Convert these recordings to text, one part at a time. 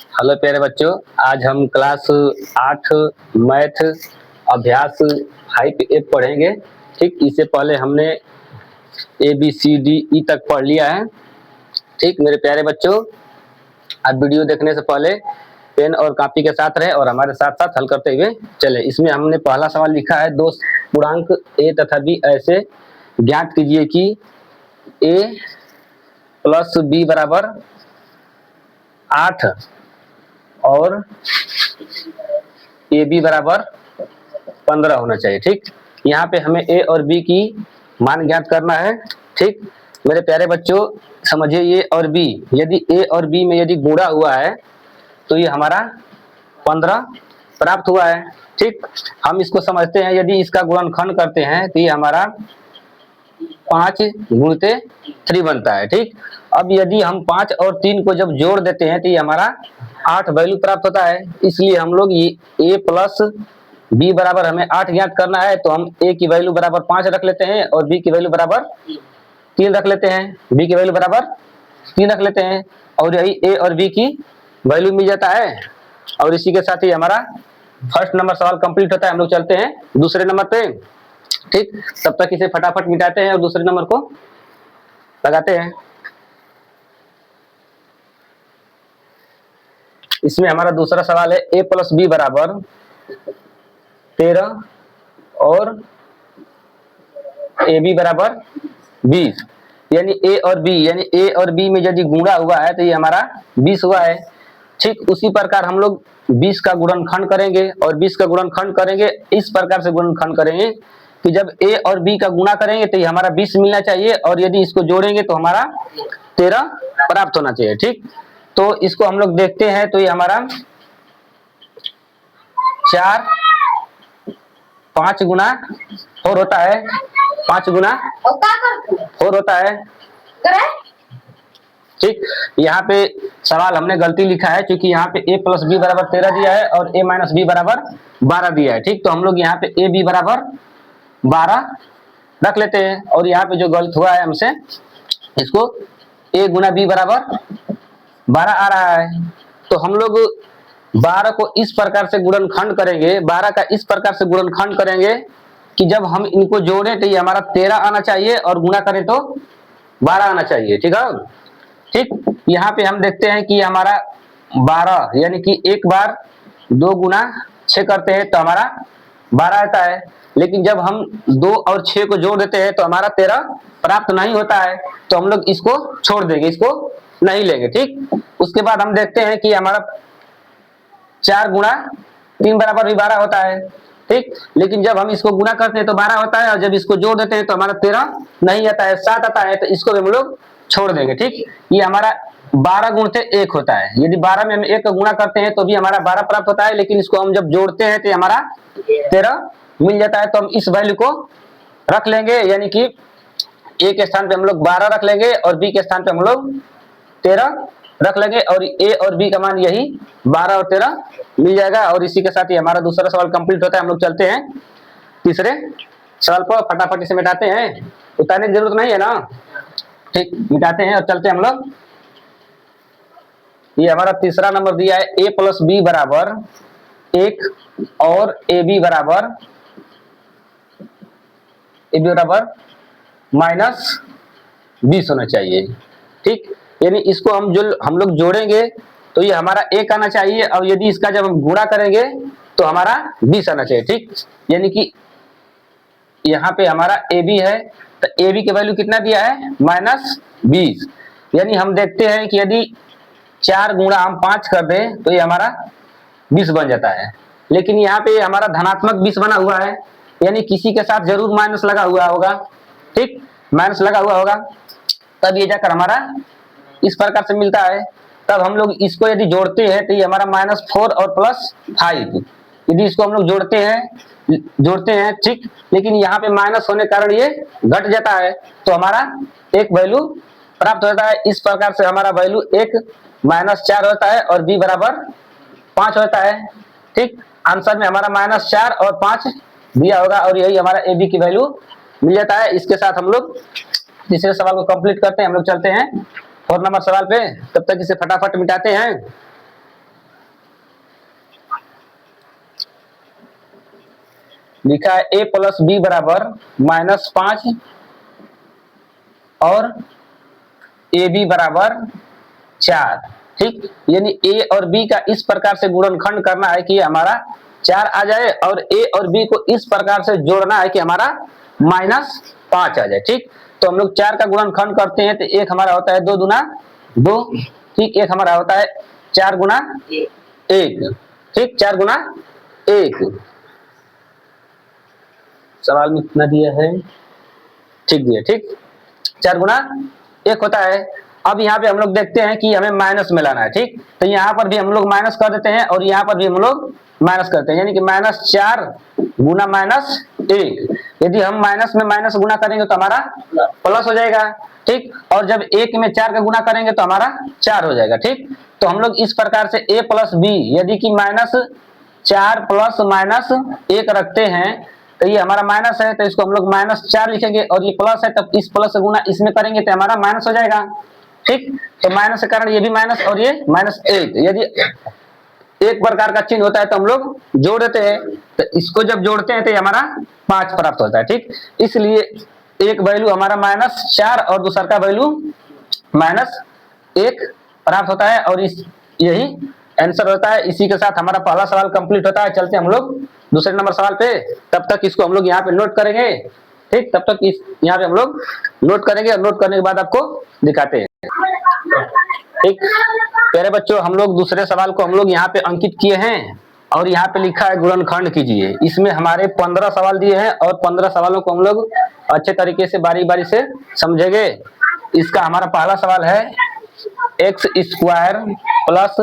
Hello प्यारे बच्चों, आज हम क्लास 8 मैथ अभ्यास 5 पढ़ेंगे। ठीक, इससे पहले हमने ABCDE तक पढ़ लिया है। ठीक मेरे प्यारे बच्चों, अब वीडियो देखने से पहले पेन और कॉपी के साथ रहे और हमारे साथ साथ हल करते हुए चले। इसमें हमने पहला सवाल लिखा है, दो पूर्णांक A तथा B ऐसे ज्ञात कीजिए कि A प्लस B बराबर 8 और AB बराबर 15 होना चाहिए। ठीक, यहाँ पे हमें A और B की मान ज्ञात करना है। ठीक मेरे प्यारे बच्चों, समझिए A और B, यदि A और B में यदि गुणा हुआ है तो ये हमारा 15 प्राप्त हुआ है। ठीक, हम इसको समझते हैं, यदि इसका गुणनखंड करते हैं तो ये हमारा 5 गुणित 3 बनता है। ठीक, अब यदि हम 5 और 3 को जब जोड़ देते हैं तो ये हमारा 8 वैल्यू प्राप्त होता है। इसलिए हम लोग ये A प्लस B बराबर हमें 8 ज्ञात करना है, तो हम A की वैल्यू बराबर 5 रख लेते हैं और B की वैल्यू बराबर 3 रख लेते हैं। B की वैल्यू बराबर 3 रख लेते हैं और यही A और B की वैल्यू मिल जाता है। और इसी के साथ ही हमारा फर्स्ट नंबर सवाल कंप्लीट होता है। हम लोग चलते हैं दूसरे नंबर पे। ठीक, तब तक इसे फटाफट मिटाते हैं और दूसरे नंबर को लगाते हैं। इसमें हमारा दूसरा सवाल है, A प्लस B बराबर 13 और AB बराबर 20, यानी A और B, यानी A और B में यदि गुणा हुआ है तो ये हमारा 20 हुआ है। ठीक, उसी प्रकार हम लोग 20 का गुणनखंड करेंगे और 20 का गुणनखंड करेंगे, इस प्रकार से गुणनखंड करेंगे कि जब A और B का गुणा करेंगे तो ये हमारा 20 मिलना चाहिए और यदि इसको जोड़ेंगे तो हमारा 13 प्राप्त होना चाहिए। ठीक, तो इसको हम लोग देखते हैं तो ये हमारा 4 5 गुना 4 होता है, 5 गुना 4 होता है। ठीक, यहाँ पे सवाल हमने गलती लिखा है क्योंकि यहाँ पे A प्लस B बराबर 13 दिया है और A माइनस B बराबर 12 दिया है। ठीक, तो हम लोग यहाँ पे A B बराबर 12 रख लेते हैं और यहाँ पे जो गलत हुआ है हमसे, इसको A गुना B बराबर 12 आ रहा है। तो हम लोग 12 को इस प्रकार से गुणनखंड करेंगे, 12 का इस प्रकार से गुणनखंड करेंगे कि जब हम इनको जोड़ें तो ये हमारा 13 आना चाहिए और गुणा करें तो 12 आना चाहिए। ठीक है। ठीक, यहाँ पे हम देखते हैं कि हमारा 12 यानी कि एक बार 2 गुना 6 करते हैं तो हमारा 12 आता है, लेकिन जब हम 2 और 6 को जोड़ देते हैं तो हमारा 13 प्राप्त नहीं होता है। तो हम लोग इसको छोड़ देंगे, इसको नहीं लेंगे। ठीक, उसके बाद हम देखते हैं कि हमारा 4 गुना 3 बराबर भी 12 होता है। ठीक, लेकिन जब हम इसको गुना करते हैं तो 12 होता है और जब इसको जोड़ देते हैं तो हमारा 13 नहीं आता है, 7 आता है, तो इसको हम लोग छोड़ देंगे। ठीक, ये हमारा 12 गुणते 1 होता है। यदि 12 में हम 1 का गुणा करते हैं तो भी हमारा 12 प्राप्त होता है, लेकिन इसको हम जब जोड़ते हैं तो हमारा 13 मिल जाता है। तो हम इस वैल्यू को रख लेंगे, यानी कि A के स्थान पे हम लोग 12 रख लेंगे और B के स्थान पे हम लोग 13 रख लेंगे और A और B का मान यही 12 और 13 मिल जाएगा। और इसी के साथ ही हमारा दूसरा सवाल कंप्लीट होता है। हम लोग चलते हैं तीसरे सवाल को, फटाफट इसे मिटाते हैं, उतारने की जरूरत नहीं है ना। ठीक, मिटाते हैं और चलते हैं हम लोग। ये हमारा तीसरा नंबर दिया है, A प्लस B बराबर 1 और AB बराबर -20 होना चाहिए। ठीक, यानी इसको हम लोग जोड़ेंगे तो ये हमारा 1 आना चाहिए और यदि इसका जब हम गुणा करेंगे तो हमारा 20 आना चाहिए। ठीक, यानी कि यहाँ पे हमारा AB है तो AB की वैल्यू कितना दिया है, -20। यानी हम देखते हैं कि यदि 4 गुणा हम 5 कर दें तो ये हमारा 20 बन जाता है, लेकिन यहाँ पे हमारा धनात्मक 20 बना हुआ है, यानी किसी के साथ जरूर माइनस लगा हुआ होगा। ठीक, माइनस लगा हुआ होगा, तब ये जाकर हमारा इस प्रकार से मिलता है। तब हम लोग इसको यदि जोड़ते हैं तो ये हमारा -4 और +5, यदि इसको हम लोग जोड़ते हैं। ठीक, लेकिन यहाँ पे माइनस होने के कारण ये घट जाता है, तो हमारा एक वैल्यू प्राप्त होता है। इस प्रकार से हमारा वैल्यू 1 -4 होता है और B बराबर 5 होता है। ठीक, आंसर में हमारा -4 और 5 दिया होगा और यही हमारा AB की वैल्यू मिल जाता है। इसके साथ हम लोग तीसरे सवाल को कंप्लीट करते हैं। हम लोग चलते हैं 4 नंबर सवाल पे, तब तक इसे फटाफट मिटाते हैं। लिखा है a प्लस बी बराबर -5 और ए बी बराबर 4। ठीक, यानी ए और बी का इस प्रकार से गुणनखंड करना है कि हमारा 4 आ जाए और ए और बी को इस प्रकार से जोड़ना है कि हमारा -5 आ जाए। ठीक, तो हम लोग 4 का गुणनखंड करते हैं तो एक हमारा होता है 2 दूना 2। ठीक, एक हमारा होता है 4 गुना 1। ठीक, 4 गुना 1। सवाल में कितना दिया है? ठीक दिया। ठीक, 4 गुना 1 होता है। अब यहाँ पे हम लोग देखते हैं कि हमें माइनस में लाना है। ठीक, तो यहाँ पर भी हम लोग माइनस कर देते हैं और यहाँ पर भी हम लोग माइनस करते हैं, यानी कि -4 गुना -1। यदि हम माइनस में माइनस गुना करेंगे तो हमारा प्लस हो जाएगा। ठीक, और जब 1 में 4 का गुना करेंगे तो हमारा 4 हो जाएगा। ठीक, तो हम लोग इस प्रकार से a प्लस बी यदि कि -4 प्लस -1 रखते हैं तो ये हमारा माइनस है, तो इसको हम लोग -4 लिखेंगे और ये प्लस है, तब इस प्लस से गुना इसमें करेंगे तो हमारा माइनस हो जाएगा। ठीक, तो माइनस के कारण ये भी माइनस और ये -1। यदि एक प्रकार का चिन्ह होता है तो हम लोग जोड़ देते हैं, तो इसको जब जोड़ते हैं तो ये हमारा 5 प्राप्त होता है। ठीक, इसलिए एक वैल्यू हमारा -4 और दूसरा का वैल्यू -1 प्राप्त होता है और इस यही आंसर होता है। इसी के साथ हमारा पहला सवाल कंप्लीट होता है। चलते हम लोग दूसरे नंबर सवाल पे, तब तक इसको हम लोग यहाँ पे नोट करेंगे। ठीक, तब तक इस यहाँ पे हम लोग नोट करेंगे और नोट करने के बाद आपको दिखाते हैं। ठीक, प्यारे बच्चों, हम लोग दूसरे सवाल को हम लोग यहाँ पे अंकित किए हैं और यहाँ पे लिखा है गुणनखंड कीजिए। इसमें हमारे 15 सवाल दिए हैं और 15 सवालों को हम लोग अच्छे तरीके से बारी बारी से समझेंगे। इसका हमारा पहला सवाल है x² plus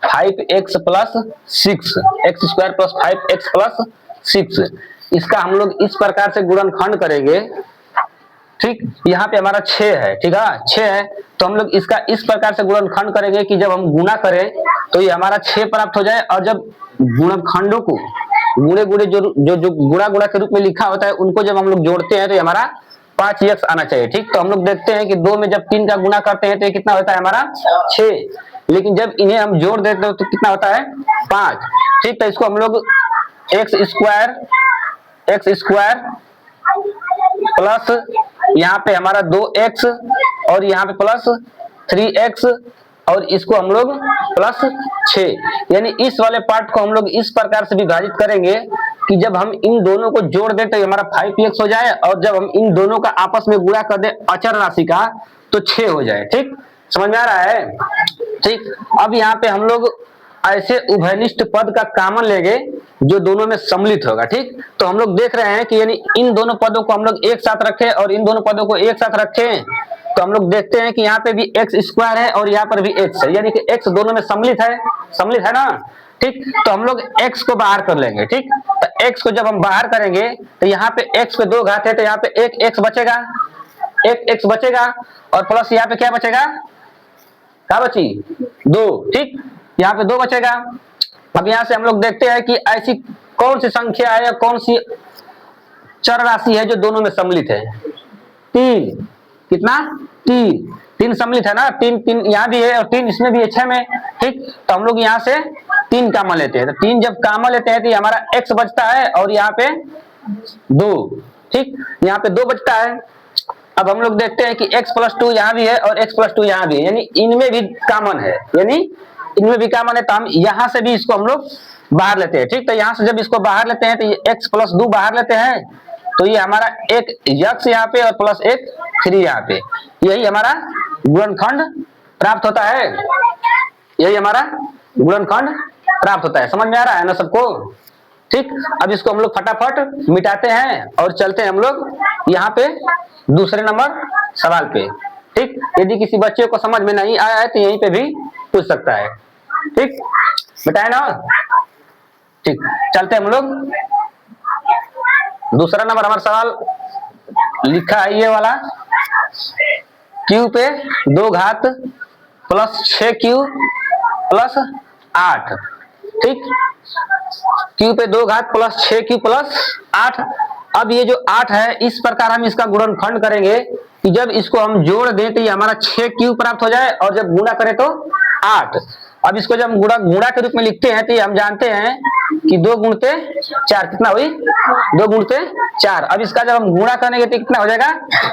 5x plus 6, x² plus 5x plus 6। इसका हम लोग इस प्रकार से गुणनखंड करेंगे। ठीक, यहाँ पे हमारा 6 है। ठीक है, 6 है, तो हम लोग इसका इस प्रकार से गुणनखंड करेंगे कि जब हम गुणा करें तो ये हमारा 6 प्राप्त हो जाए और जब गुणनखंडों को गुणे गुणे जो गुणा गुणा के रूप में लिखा होता है उनको जब हम लोग जोड़ते हैं तो ये हमारा 5x आना चाहिए। ठीक, तो हम लोग देखते हैं कि 2 में जब 3 का गुणा करते हैं तो ये कितना होता है हमारा 6, लेकिन जब इन्हें हम जोड़ देते हैं तो कितना होता है 5। ठीक, तो इसको हम लोग x² प्लस यहाँ पे हमारा 2x और यहाँ पे प्लस 3x और इसको हम लोग प्लस 6, यानी इस वाले पार्ट को हम लोग इस प्रकार से विभाजित करेंगे कि जब हम इन दोनों को जोड़ दें तो हमारा 5x हो जाए और जब हम इन दोनों का आपस में गुणा कर दें अचर राशि का तो 6 हो जाए। ठीक, समझ में आ रहा है? ठीक, अब यहाँ पे हम लोग ऐसे उभयनिष्ठ पद का कॉमन लेंगे जो दोनों में सम्मिलित होगा। ठीक, तो हम लोग देख रहे हैं कि यानी इन दोनों पदों को हम लोग एक साथ रखें और इन दोनों पदों को एक साथ रखें तो हम लोग देखते हैं कि यहाँ पे भी x² है और यहाँ पर भी x है, यानी कि x दोनों में सम्मिलित है ना। ठीक, तो हम लोग x को बाहर कर लेंगे। ठीक, तो x को जब हम बाहर करेंगे तो यहाँ पे x पे 2 घात है तो यहाँ पे एक x बचेगा, एक x बचेगा और प्लस यहाँ पे क्या बचेगा, क्या बची 2। ठीक, यहाँ पे 2 बचेगा। अब यहाँ से हम लोग देखते हैं कि ऐसी कौन सी संख्या है या कौन सी चर राशि है जो दोनों में सम्मिलित है। 3, कितना 3 सम्मिलित है ना, 3 यहाँ भी है और 3 इसमें भी है 6 में। ठीक, तो हम लोग यहाँ से 3 कॉमन लेते हैं, तो 3 जब कॉमन लेते हैं तो हमारा x बचता है और यहाँ पे 2। ठीक, यहाँ पे 2 बचता है। अब हम लोग देखते हैं कि x+2 यहाँ भी है और x+2 यहाँ भी है, यानी इनमें भी कॉमन है, तो हम यहाँ से भी इसको हम लोग बाहर लेते हैं। ठीक, तो यहाँ से जब इसको बाहर लेते हैं तो ये x+2 बाहर लेते हैं तो ये हमारा एक x यहाँ पे और प्लस एक 3 यहाँ पे, यही हमारा गुणनखंड प्राप्त होता है। यही हमारा गुणनखंड प्राप्त होता है। समझ में आ रहा है ना सबको? ठीक, अब इसको हम लोग फटाफट मिटाते हैं और चलते हैं हम लोग यहाँ पे दूसरे नंबर सवाल पे। ठीक, यदि किसी बच्चे को समझ में नहीं आया है तो यहीं पे भी पूछ सकता है। ठीक, बताए ना? ठीक, चलते हम लोग दूसरा नंबर हमारा सवाल लिखा है ये वाला, q पे 2 घात प्लस 6q प्लस 8। ठीक, q पे 2 घात प्लस 6q प्लस 8। अब ये जो 8 है इस प्रकार हम इसका गुणनखंड करेंगे कि जब इसको हम जोड़ दें तो ये हमारा 6q प्राप्त हो जाए और जब गुणा करें तो 8। अब इसको जब हम गुणा के रूप में लिखते हैं तो ये हम जानते हैं कि 2 गुणते 4 कितना हुई 2 गुणते 4। अब इसका जब हम गुणा करेंगे तो कितना हो जाएगा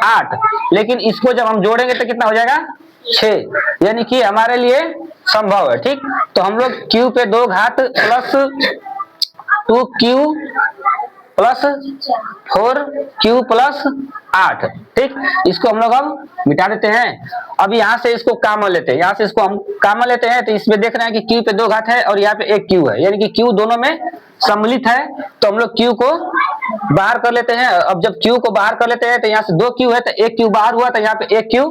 8, लेकिन इसको जब हम जोड़ेंगे तो कितना हो जाएगा 6, यानी कि हमारे लिए संभव है। ठीक, तो हम लोग q पे 2 घात plus 2q plus 4q plus 8, ठीक, इसको हम लोग अब मिटा देते हैं। अब यहाँ से इसको कॉमन लेते हैं, यहाँ से इसको हम कॉमन लेते हैं, तो इसमें देख रहे हैं कि q पे 2 घात है और यहाँ पे एक q है, यानी कि q दोनों में सम्मिलित है, तो हम लोग q को बाहर कर लेते हैं। अब जब q को बाहर कर लेते हैं तो यहाँ से 2 q है, तो एक q बाहर हुआ, तो यहाँ पे एक q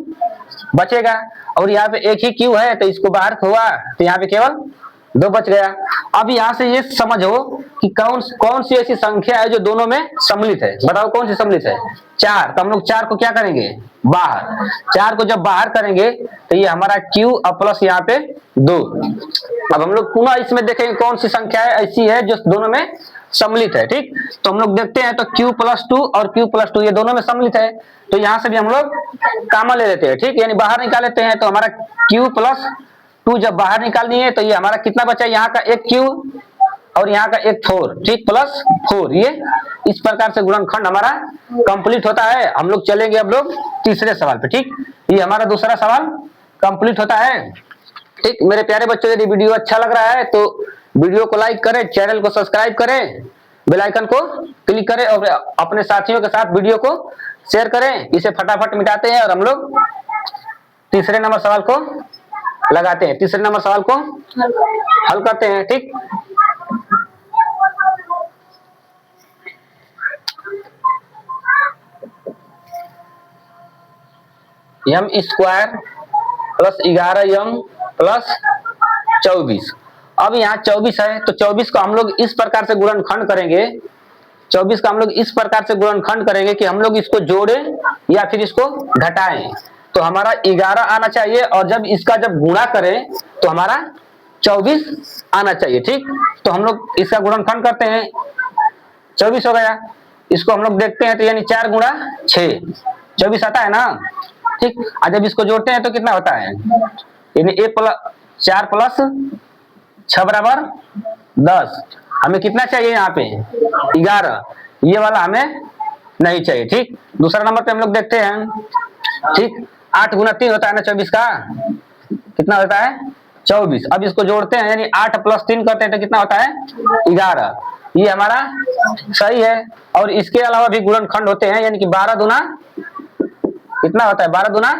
बचेगा, और यहाँ पे एक ही q है, तो इसको बाहर हुआ, तो यहाँ पे केवल 2 बच गया। अब यहाँ से ये समझो कि कौन सी ऐसी संख्या है जो दोनों में सम्मिलित है, बताओ कौन सी सम्मिलित है 4। तो हम लोग 4 को क्या करेंगे बाहर, 4 को जब बाहर करेंगे तो ये हमारा q और प्लस यहाँ पे 2। अब हम लोग पुनः इसमें देखेंगे कौन सी संख्या है ऐसी है जो दोनों में सम्मिलित है। ठीक, तो हम लोग देखते हैं, तो q प्लस 2 और q प्लस 2 ये दोनों में सम्मिलित है, तो यहाँ से भी हम लोग कॉमन ले लेते हैं। ठीक, यानी बाहर निकाल लेते हैं, तो हमारा q प्लस 2 जब बाहर निकालनी है तो ये हमारा कितना बचा, यहाँ का एक q और यहाँ का एक 4, ठीक, प्लस 4। ये इस प्रकार से गुणनखंड हमारा कंप्लीट होता है। हम लोग चलेंगे अब लोग तीसरे सवाल पे। ठीक, ये हमारा दूसरा सवाल कंप्लीट होता है। ठीक, मेरे प्यारे बच्चों, यदि वीडियो अच्छा लग रहा है तो वीडियो को लाइक करें, चैनल को सब्सक्राइब करें, बेल आइकन को क्लिक करें और अपने साथियों के साथ वीडियो को शेयर करें। इसे फटाफट मिटाते हैं और हम लोग तीसरे नंबर सवाल को लगाते हैं, तीसरे नंबर सवाल को हल करते हैं। ठीक, m square plus 11m plus 24। अब यहाँ 24 है, तो 24 को हम लोग इस प्रकार से गुणनखंड करेंगे, 24 का हम लोग इस प्रकार से गुणनखंड करेंगे कि हम लोग इसको जोड़ें या फिर इसको घटाएं। तो हमारा 11 आना चाहिए, और जब इसका जब गुणा करें तो हमारा 24 आना चाहिए। ठीक, तो हम लोग इसका गुणनखंड करते हैं, 24 हो गया। इसको हम लोग देखते हैं, तो यानी 4 गुणा 6 24 आता है ना। ठीक, और जब इसको जोड़ते हैं तो कितना होता है, यानी 4 प्लस 6 बराबर 10। हमें कितना चाहिए यहाँ पे 11, ये वाला हमें नहीं चाहिए। ठीक, दूसरा नंबर पे हम लोग देखते हैं। ठीक, 8 गुना 3 होता है ना 24 का, कितना होता है 24। अब इसको जोड़ते हैं, यानी 8 प्लस 3 करते हैं तो कितना होता है 11, ये हमारा सही है। और इसके अलावा भी गुणनखंड होते हैं, यानी कि 12 दूना कितना होता है, 12 दूना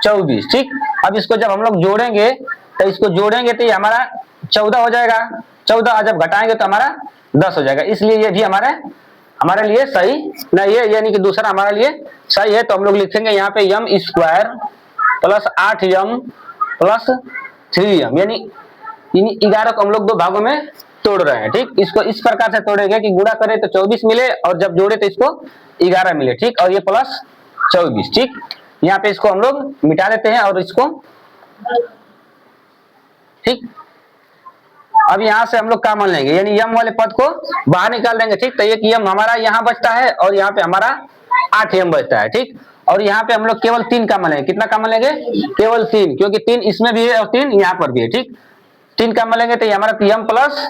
24। ठीक, अब इसको जब हम लोग जोड़ेंगे तो इसको जोड़ेंगे तो ये हमारा 14 हो जाएगा, 14 जब घटाएंगे तो हमारा 10 हो जाएगा, इसलिए ये भी हमारे लिए सही नहीं है, यानी कि दूसरा हमारे लिए सही है। तो हम लोग लिखेंगे यहाँ पे m square plus 8m plus 3m, यानी 11 को हम लोग 2 भागों में तोड़ रहे हैं। ठीक, इसको इस प्रकार से तोड़ेंगे कि गुणा करें तो 24 मिले और जब जोड़े तो इसको 11 मिले। ठीक, और ये प्लस 24। ठीक, यहाँ पे इसको हम लोग मिटा देते हैं और इसको, ठीक, अब यहाँ से हम लोग कॉमन लेंगे, यानी m वाले पद को बाहर निकाल देंगे। ठीक, तो एक m हमारा यहाँ बचता है और यहाँ पे हमारा 8m बचता है। ठीक, और यहाँ पे हम लोग केवल 3 कॉमन लेंगे, कितना कॉमन लेंगे केवल 3, क्योंकि 3 इसमें भी है और 3 यहाँ पर भी है। ठीक, 3 कॉमन लेंगे तो ये हमारा m प्लस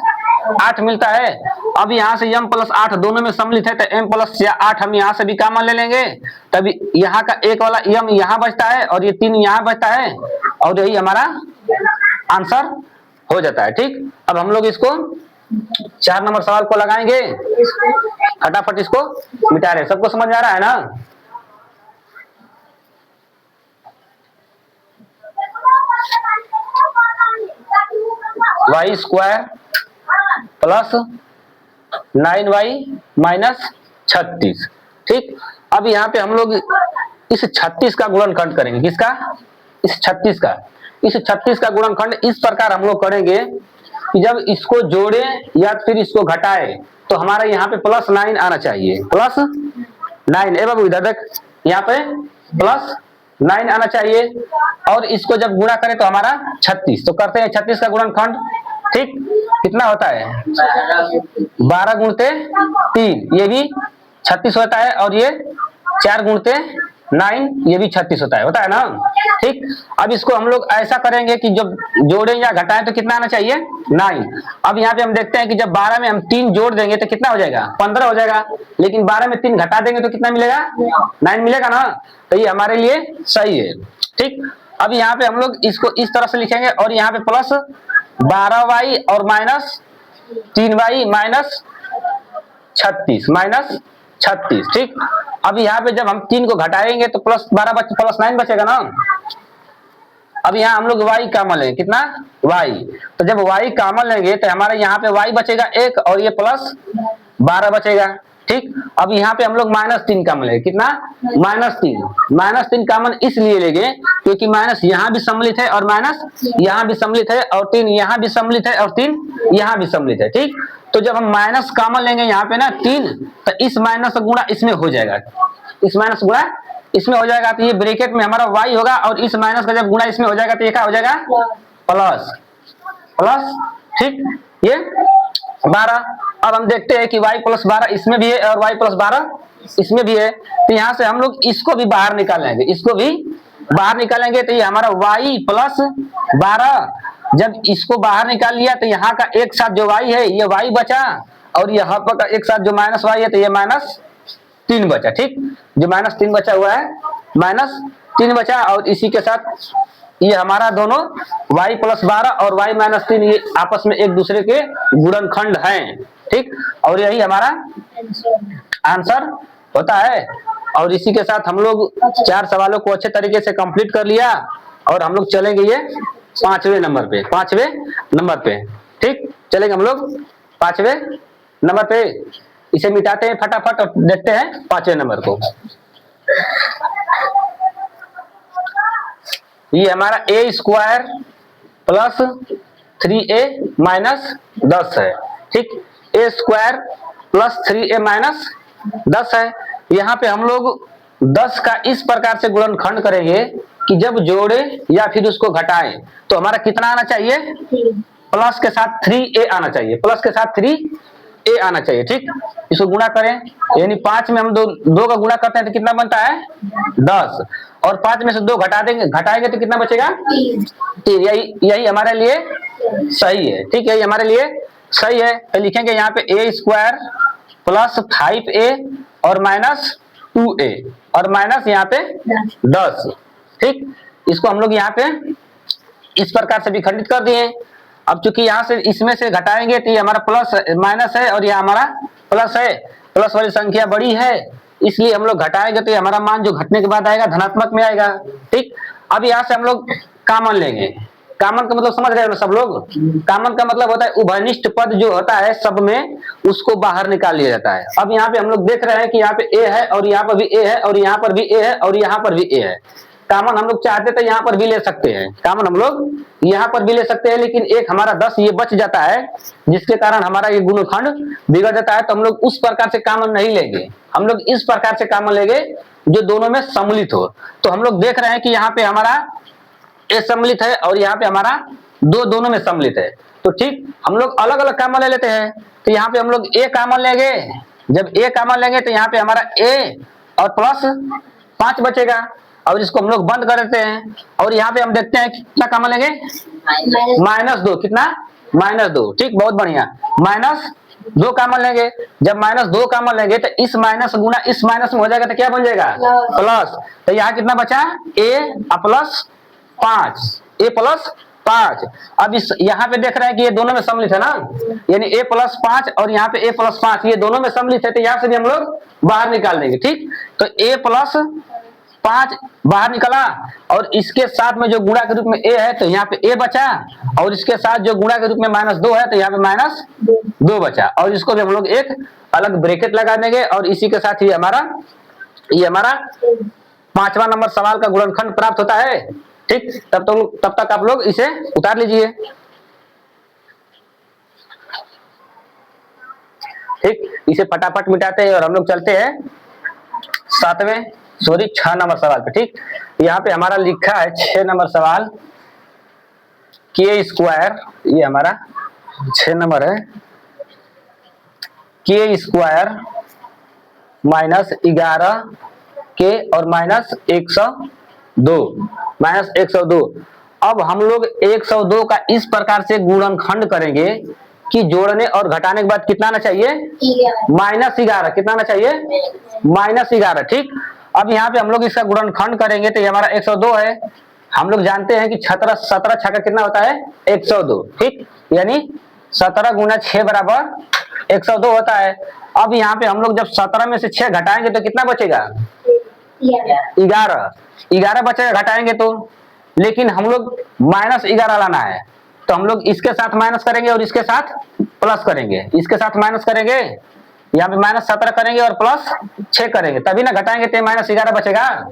8 मिलता है। अब यहाँ से m प्लस 8 दोनों में सम्मिलित है, तो m प्लस 8 हम यहाँ से भी कॉमन ले लेंगे, तभी यहाँ का एक वाला m यहाँ बचता है और ये 3 यहाँ बचता है, और यही हमारा आंसर हो जाता है। ठीक, अब हम लोग इसको 4 नंबर सवाल को लगाएंगे, फटाफट इसको मिटा रहे। सबको समझ में आ रहा है ना। y square plus 9y minus 36। ठीक, अब यहाँ पे हम लोग इस 36 का गुणनखंड करेंगे, किसका, इस 36 का गुणनखंड इस प्रकार हम लोग करेंगे कि जब इसको जोड़े या फिर इसको घटाए तो हमारा यहाँ पे प्लस 9 आना चाहिए, प्लस 9। ए बाबू इधर देख, यहाँ पे प्लस 9 आना चाहिए, और इसको जब गुणा करें तो हमारा 36। तो करते हैं 36 का गुणनखंड। ठीक, कितना होता है 12 गुणते 3, ये भी 36 होता है, और ये 4 गुणते 9, ये भी 36 होता है ना। ठीक, अब इसको हम लोग ऐसा करेंगे कि जब जोड़ें या घटाएं तो कितना आना चाहिए 9। अब यहाँ पे हम देखते हैं कि जब 12 में हम 3 जोड़ देंगे तो कितना हो जाएगा 15 हो जाएगा, लेकिन 12 में 3 घटा देंगे तो कितना मिलेगा 9 मिलेगा ना। तो ये हमारे लिए सही है। ठीक, अब यहाँ पे हम लोग इसको इस तरह से लिखेंगे और यहाँ पे प्लस 12y और माइनस 3y माइनस 36। ठीक, अब यहाँ पे जब हम 3 को घटाएंगे तो प्लस 12 प्लस 9 बचेगा ना। अब यहाँ हम लोग y कॉमन लेंगे, कितना y, तो जब y कॉमन लेंगे तो हमारे यहाँ पे y बचेगा 1 और ये प्लस 12 बचेगा। ठीक, अब यहाँ पे हम लोग -3 कॉमन लेंगे, कितना -3 कॉमन इसलिए लेंगे क्योंकि माइनस यहाँ भी सम्मिलित है और माइनस यहाँ भी सम्मिलित है और 3 यहाँ भी सम्मिलित है और 3 यहाँ भी सम्मिलित है। ठीक, तो जब हम माइनस कॉमन लेंगे यहाँ पे ना 3, तो इस माइनस का गुणा इसमें हो जाएगा, इस माइनस गुणा इसमें हो जाएगा, तो ये ब्रैकेट में हमारा y होगा और इस माइनस का जब गुणा इसमें हो जाएगा तो ये क्या हो जाएगा प्लस। ठीक, ये 12। अब हम देखते हैं कि y प्लस 12 इसमें भी है और y प्लस 12 इसमें भी है, तो यहाँ से हम लोग इसको भी बाहर निकालेंगे, इसको भी बाहर निकालेंगे, तो ये हमारा y प्लस 12, जब इसको बाहर निकाल लिया तो यहाँ का एक साथ जो y है ये y बचा और यहाँ पर एक साथ जो माइनस y है तो ये -3 बचा। ठीक, जो -3 बचा हुआ है -3 बचा और इसी के साथ ये हमारा दोनों y प्लस 12 और y -3 ये आपस में एक दूसरे के गुणनखंड हैं। ठीक, और यही हमारा आंसर होता है। और इसी के साथ हम लोग 4 सवालों को अच्छे तरीके से कंप्लीट कर लिया और हम लोग चलेंगे ये 5वें नंबर पे। ठीक, चलेंगे हम लोग 5वें नंबर पे, इसे मिटाते हैं फटाफट और देखते हैं 5वें नंबर को। ये हमारा a square plus 3a minus 10 है। ठीक, a square plus 3a minus 10 है। यहाँ पे हम लोग 10 का इस प्रकार से गुणनखंड करेंगे कि जब जोड़े या फिर उसको घटाएं तो हमारा कितना आना चाहिए, प्लस के साथ 3a आना चाहिए, प्लस के साथ 3a आना चाहिए। ठीक, इसको गुणा करें, यानी 5 में हम दो का गुणा करते हैं तो कितना बनता है 10, और 5 में से 2 घटाएंगे तो कितना बचेगा 3। यही हमारे लिए सही है। ठीक, यही हमारे लिए सही है। तो लिखेंगे यहाँ पे a स्क्वायर प्लस 5a और माइनस 2a और माइनस यहाँ पे 10। ठीक, इसको हम लोग यहाँ पे इस प्रकार से विखंडित कर दिए। अब चूंकि यहाँ से इसमें से घटाएंगे तो ये हमारा प्लस माइनस है और ये हमारा प्लस है, प्लस वाली संख्या बड़ी है इसलिए हम लोग घटाएंगे तो ये हमारा मान जो घटने के बाद आएगा धनात्मक में आएगा। ठीक, अब यहाँ से हम लोग कॉमन लेंगे। कॉमन का मतलब समझ रहे हो ना सब लोग, कॉमन का मतलब होता है उभयनिष्ठ पद जो होता है सब में उसको बाहर निकाल लिया जाता है। अब यहाँ पे हम लोग देख रहे हैं कि यहाँ पे a है और यहाँ पर भी a है और यहाँ पर भी a है और यहाँ पर भी a है। कॉमन हम लोग चाहते तो यहाँ पर भी ले सकते हैं, कॉमन हम लोग यहाँ पर भी ले सकते हैं, लेकिन एक हमारा 10 ये बच जाता है जिसके कारण हमारा ये गुणनखंड बिगड़ जाता है। तो हम लोग उस प्रकार से कॉमन नहीं लेंगे, हम लोग इस प्रकार से कॉमन लेंगे जो दोनों में सम्मिलित हो। तो हम लोग देख रहे हैं कि यहाँ पे हमारा a सम्मिलित है और यहाँ पे हमारा दोनों में सम्मिलित है। तो ठीक, हम लोग अलग अलग कॉमन ले लेते हैं। तो यहाँ पे हम लोग a कॉमन लेंगे, जब a कॉमन लेंगे तो यहाँ पे हमारा a और प्लस 5 बचेगा और इसको हम लोग बंद कर देते हैं। और यहाँ पे हम देखते हैं कितना कॉमन लेंगे -2, कितना -2। ठीक, बहुत बढ़िया, -2 कॉमन लेंगे। जब -2 कॉमन लेंगे तो इस माइनस गुना इस माइनस में हो जाएगा तो क्या बन जाएगा प्लस। तो यहाँ कितना बचा a प्लस 5, a प्लस 5। अब इस यहाँ पे देख रहे हैं कि ये दोनों में सम्मिलित है ना, यानी a प्लस 5 और यहाँ पे a प्लस 5 ये दोनों में सम्मिलित है, तो यहाँ से भी हम लोग बाहर निकाल देंगे। ठीक, तो a प्लस 5 बाहर निकला और इसके साथ में जो गुणा के रूप में a है तो यहाँ पे a बचा और इसके साथ जो गुणा के रूप में -2 है तो यहाँ पे -2 बचा और इसको भी हम लोग एक अलग ब्रैकेट लगा देंगे और इसी के साथ ये हमारा 5वां नंबर सवाल का गुणनखंड प्राप्त होता है। ठीक, तब तक आप लोग इसे उतार लीजिए। ठीक, इसे फटाफट मिटाते हैं और हम लोग चलते हैं 6 नंबर सवाल पे। ठीक, यहाँ पे हमारा लिखा है 6 नंबर सवाल, के स्क्वायर, ये हमारा 6 नंबर है, के स्क्वायर -11 के और माइनस 102 माइनस 102। अब हम लोग 102 का इस प्रकार से गुणनखंड करेंगे कि जोड़ने और घटाने के बाद कितना आना चाहिए, -11। कितना आना चाहिए, -11। ठीक, अब यहाँ पे हम लोग इसका गुणनखंड करेंगे तो ये हमारा 102 है। हम लोग जानते हैं कि 17 छक्का कितना होता है, 102। ठीक, यानी 17 गुना 6 बराबर 102 होता है। अब यहाँ पे हम लोग जब 17 में से 6 घटाएंगे तो कितना बचेगा, 11। 11 बचेगा घटाएंगे तो, लेकिन हम लोग -11 लाना है तो हम लोग इसके साथ माइनस करेंगे और इसके साथ प्लस करेंगे। इसके साथ माइनस करेंगे, यहाँ पे -17 करेंगे और प्लस 6 करेंगे, तभी ना घटाएंगे तो -11 बचेगा।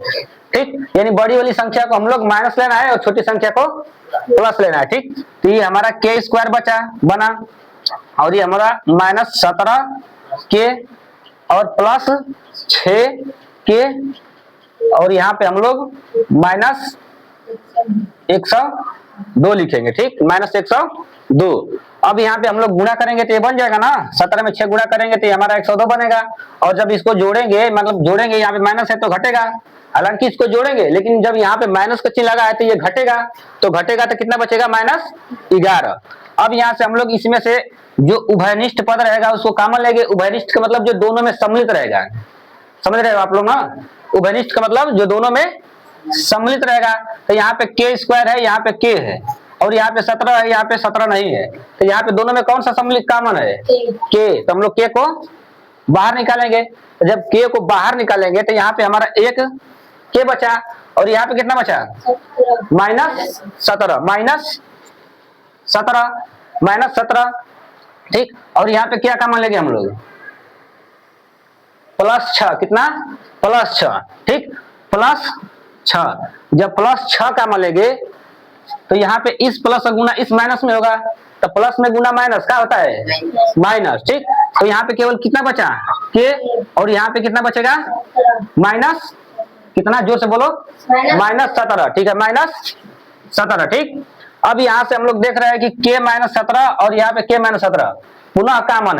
ठीक, यानी बड़ी वाली संख्या को हम लोग माइनस लेना है और छोटी संख्या को प्लस लेना है। ठीक, तो ये हमारा k² बना और ये हमारा -17 के और प्लस 6 के और यहाँ पे हम लोग -102 लिखेंगे। ठीक, -102। अब यहाँ पे हम लोग गुणा करेंगे तो ये बन जाएगा ना, 17 में 6 गुणा करेंगे तो ये हमारा 102 बनेगा। और जब इसको जोड़ेंगे, मतलब जोड़ेंगे, यहाँ पे माइनस है तो घटेगा, हालांकि इसको जोड़ेंगे लेकिन जब यहाँ पे माइनस का चिन्ह लगा है तो ये घटेगा, तो कितना बचेगा, -11। अब यहाँ से हम लोग इसमें से जो उभयनिष्ठ पद रहेगा उसको कॉमन लेंगे। उभयनिष्ठ का मतलब जो दोनों में सम्मिलित रहेगा, समझ रहे हो आप लोग ना, उभयनिष्ठ का मतलब जो दोनों में सम्मिलित रहेगा। तो यहाँ पे k² है, यहाँ पे k है और यहाँ पे 17 है, यहाँ पे 17 नहीं है, तो यहाँ पे दोनों में कौन सा सम्मिलित कॉमन है, k। तो हम लोग k को बाहर निकालेंगे, तो जब k को बाहर निकालेंगे तो यहाँ पे हमारा एक k बचा और यहाँ पे कितना बचा, -17। ठीक, और यहाँ पे क्या कॉमन लेंगे हम लोग, +6। कितना, +6। ठीक, +6। जब +6 कॉमन लेंगे तो यहाँ पे इस प्लस का गुना इस माइनस में होगा, तो प्लस में गुना माइनस क्या होता है, माइनस। ठीक, तो यहाँ पे केवल कितना बचा, के, और यहाँ पे कितना बचेगा, माइनस कितना, जोर से बोलो, -17। ठीक है, -17। ठीक, अब यहाँ से हम लोग देख रहे हैं कि k -17 और यहाँ पे k -17 पुनः कॉमन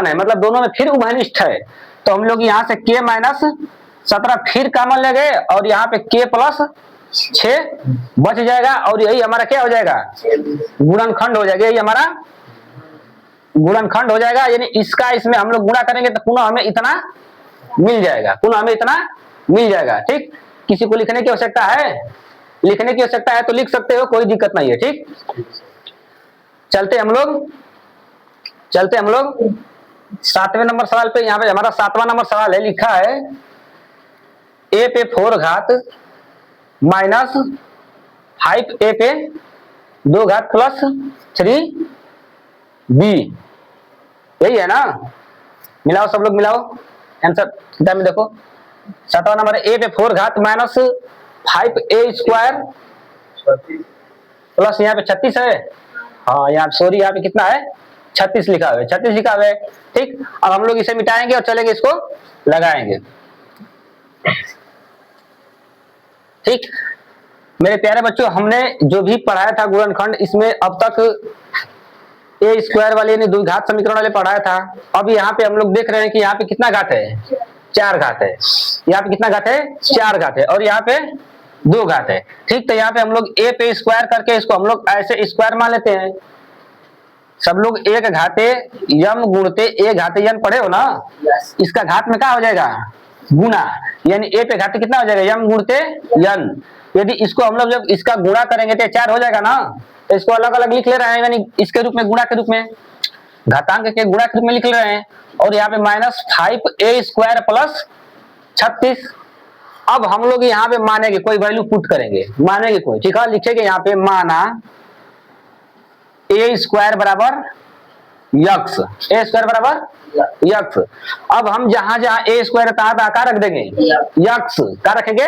है, मतलब दोनों में फिर उभयनिष्ठ है। तो हम लोग यहाँ से k -17 फिर कॉमन ले गए और यहाँ पे k + 6 बच जाएगा और यही हमारा क्या हो जाएगा, गुणनखंड हो जाएगा। यही हमारा गुणनखंड हो जाएगा, यानी इसका इसमें हम लोग गुणा करेंगे तो पुनः हमें इतना मिल जाएगा, ठीक, किसी को लिखने की आवश्यकता है, तो लिख सकते हो, कोई दिक्कत नहीं है। ठीक, चलते हम लोग 7वें नंबर सवाल पे। यहाँ पे हमारा 7वां नंबर सवाल है, लिखा है a पे 4 घात -5a पे 2 घात +3b। यही है ना, मिलाओ सब लोग, मिलाओ आंसर किताब में देखो। 7वां नंबर a पे 4 घात -5a² प्लस यहाँ पे 36 है, हाँ यहाँ सॉरी, यहाँ पे कितना है, 36 लिखा हुआ है, 36 लिखा हुआ है। ठीक, अब हम लोग इसे मिटाएंगे और चलेंगे इसको लगाएंगे। ठीक, मेरे प्यारे बच्चों, हमने जो भी पढ़ाया था गुणनखंड, इसमें अब तक a² वाले यानी द्विघात समीकरण वाले पढ़ाया था। अब यहाँ पे हम लोग देख रहे हैं कि यहाँ पे कितना घात है, 4 घात है। यहाँ पे कितना घात है, 4 घात है और यहाँ पे 2 घात है। ठीक, तो यहाँ पे हम लोग a पे स्क्वायर करके इसको हम लोग ऐसे स्क्वायर मान लेते हैं। सब लोग 1 घाते यम गुणते a घाते यन पढ़े हो ना, इसका घात में क्या हो जाएगा, गुना, यानी a पे घाते कितना हो जाएगा, यम गुणते यन। यदि इसको हम लोग जब इसका गुणा करेंगे तो 4 हो जाएगा ना, तो इसको अलग अलग लिख ले रहे हैं, यानी इसके रूप में, गुणा के रूप में, घातांक के गुणा के रूप में लिख ले रहे हैं। और यहाँ पे -5a² प्लस 36। अब हम लोग यहाँ पे मानेंगे, कोई वैल्यू पुट करेंगे, मानेंगे कोई, ठीक है, लिखेंगे यहाँ पे माना a² बराबर यक्स, a² बराबर यक्स। अब हम जहां a² रहता है क्या रख देंगे, यक्स, क्या रखेंगे,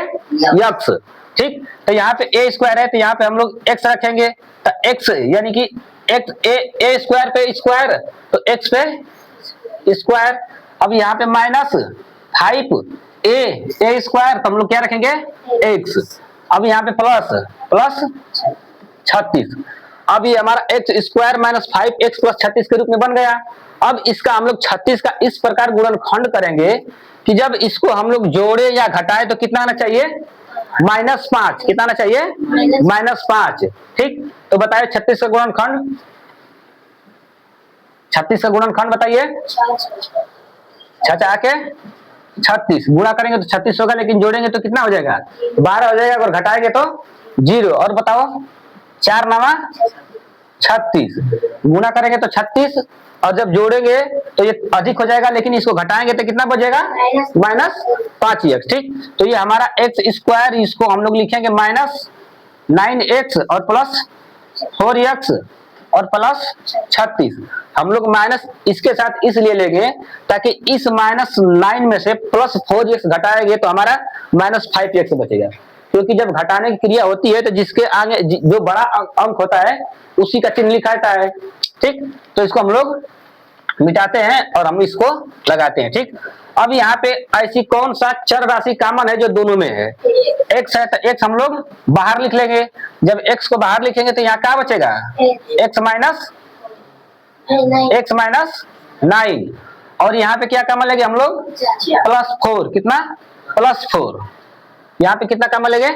यक्स। ठीक, तो यहाँ पे a² है तो यहाँ पे हम लोग x रखेंगे, तो x यानी कि x a² पे स्क्वायर तो x पे स्क्वायर। अब यहाँ पे -5a² तो हम लोग क्या रखेंगे, x। अब यहाँ पे प्लस 36। अब ये हमारा x square minus 5x plus 36 के रूप में बन गया। अब इसका हम लोग 36 का इस प्रकार गुणनखंड करेंगे कि जब इसको हम लोग जोड़े या घटाए तो कितना आना चाहिए, -5। कितना आना चाहिए, -5। ठीक, तो बताइए 36 का गुणनखंड, 36 का गुणनखंड बताइए। 6 आके 36 गुणा करेंगे तो 36 होगा, लेकिन जोड़ेंगे तो कितना हो जाएगा, 12 हो जाएगा, और घटाएंगे तो 0। और बताओ 4 9 36 गुणा करेंगे तो 36, और जब जोड़ेंगे तो ये अधिक हो जाएगा, लेकिन इसको घटाएंगे तो कितना बचेगा, -5x। ठीक, तो ये हमारा एक्स स्क्वायर, इसको हम लोग लिखेंगे -9x और प्लस 4x और प्लस 36। हम लोग माइनस इसके साथ इसलिए लेंगे ताकि इस -9 में से प्लस 4x घटाएंगे तो हमारा -5x बचेगा, क्योंकि जब घटाने की क्रिया होती है तो जिसके आगे जो बड़ा अंक होता है उसी का चिन्ह लिखा रहता है। ठीक, तो इसको हम लोग मिटाते हैं और हम इसको लगाते हैं। ठीक, अब यहाँ पे ऐसी कौन सा चर राशि कॉमन है जो दोनों में है, x है तो x हम लोग बाहर लिख लेंगे। जब x को बाहर लिखेंगे तो यहाँ क्या बचेगा, x माइनस 9, और यहाँ पे क्या कॉमन लेंगे हम लोग, +4। कितना, +4। यहाँ पे कितना कॉमन लेंगे,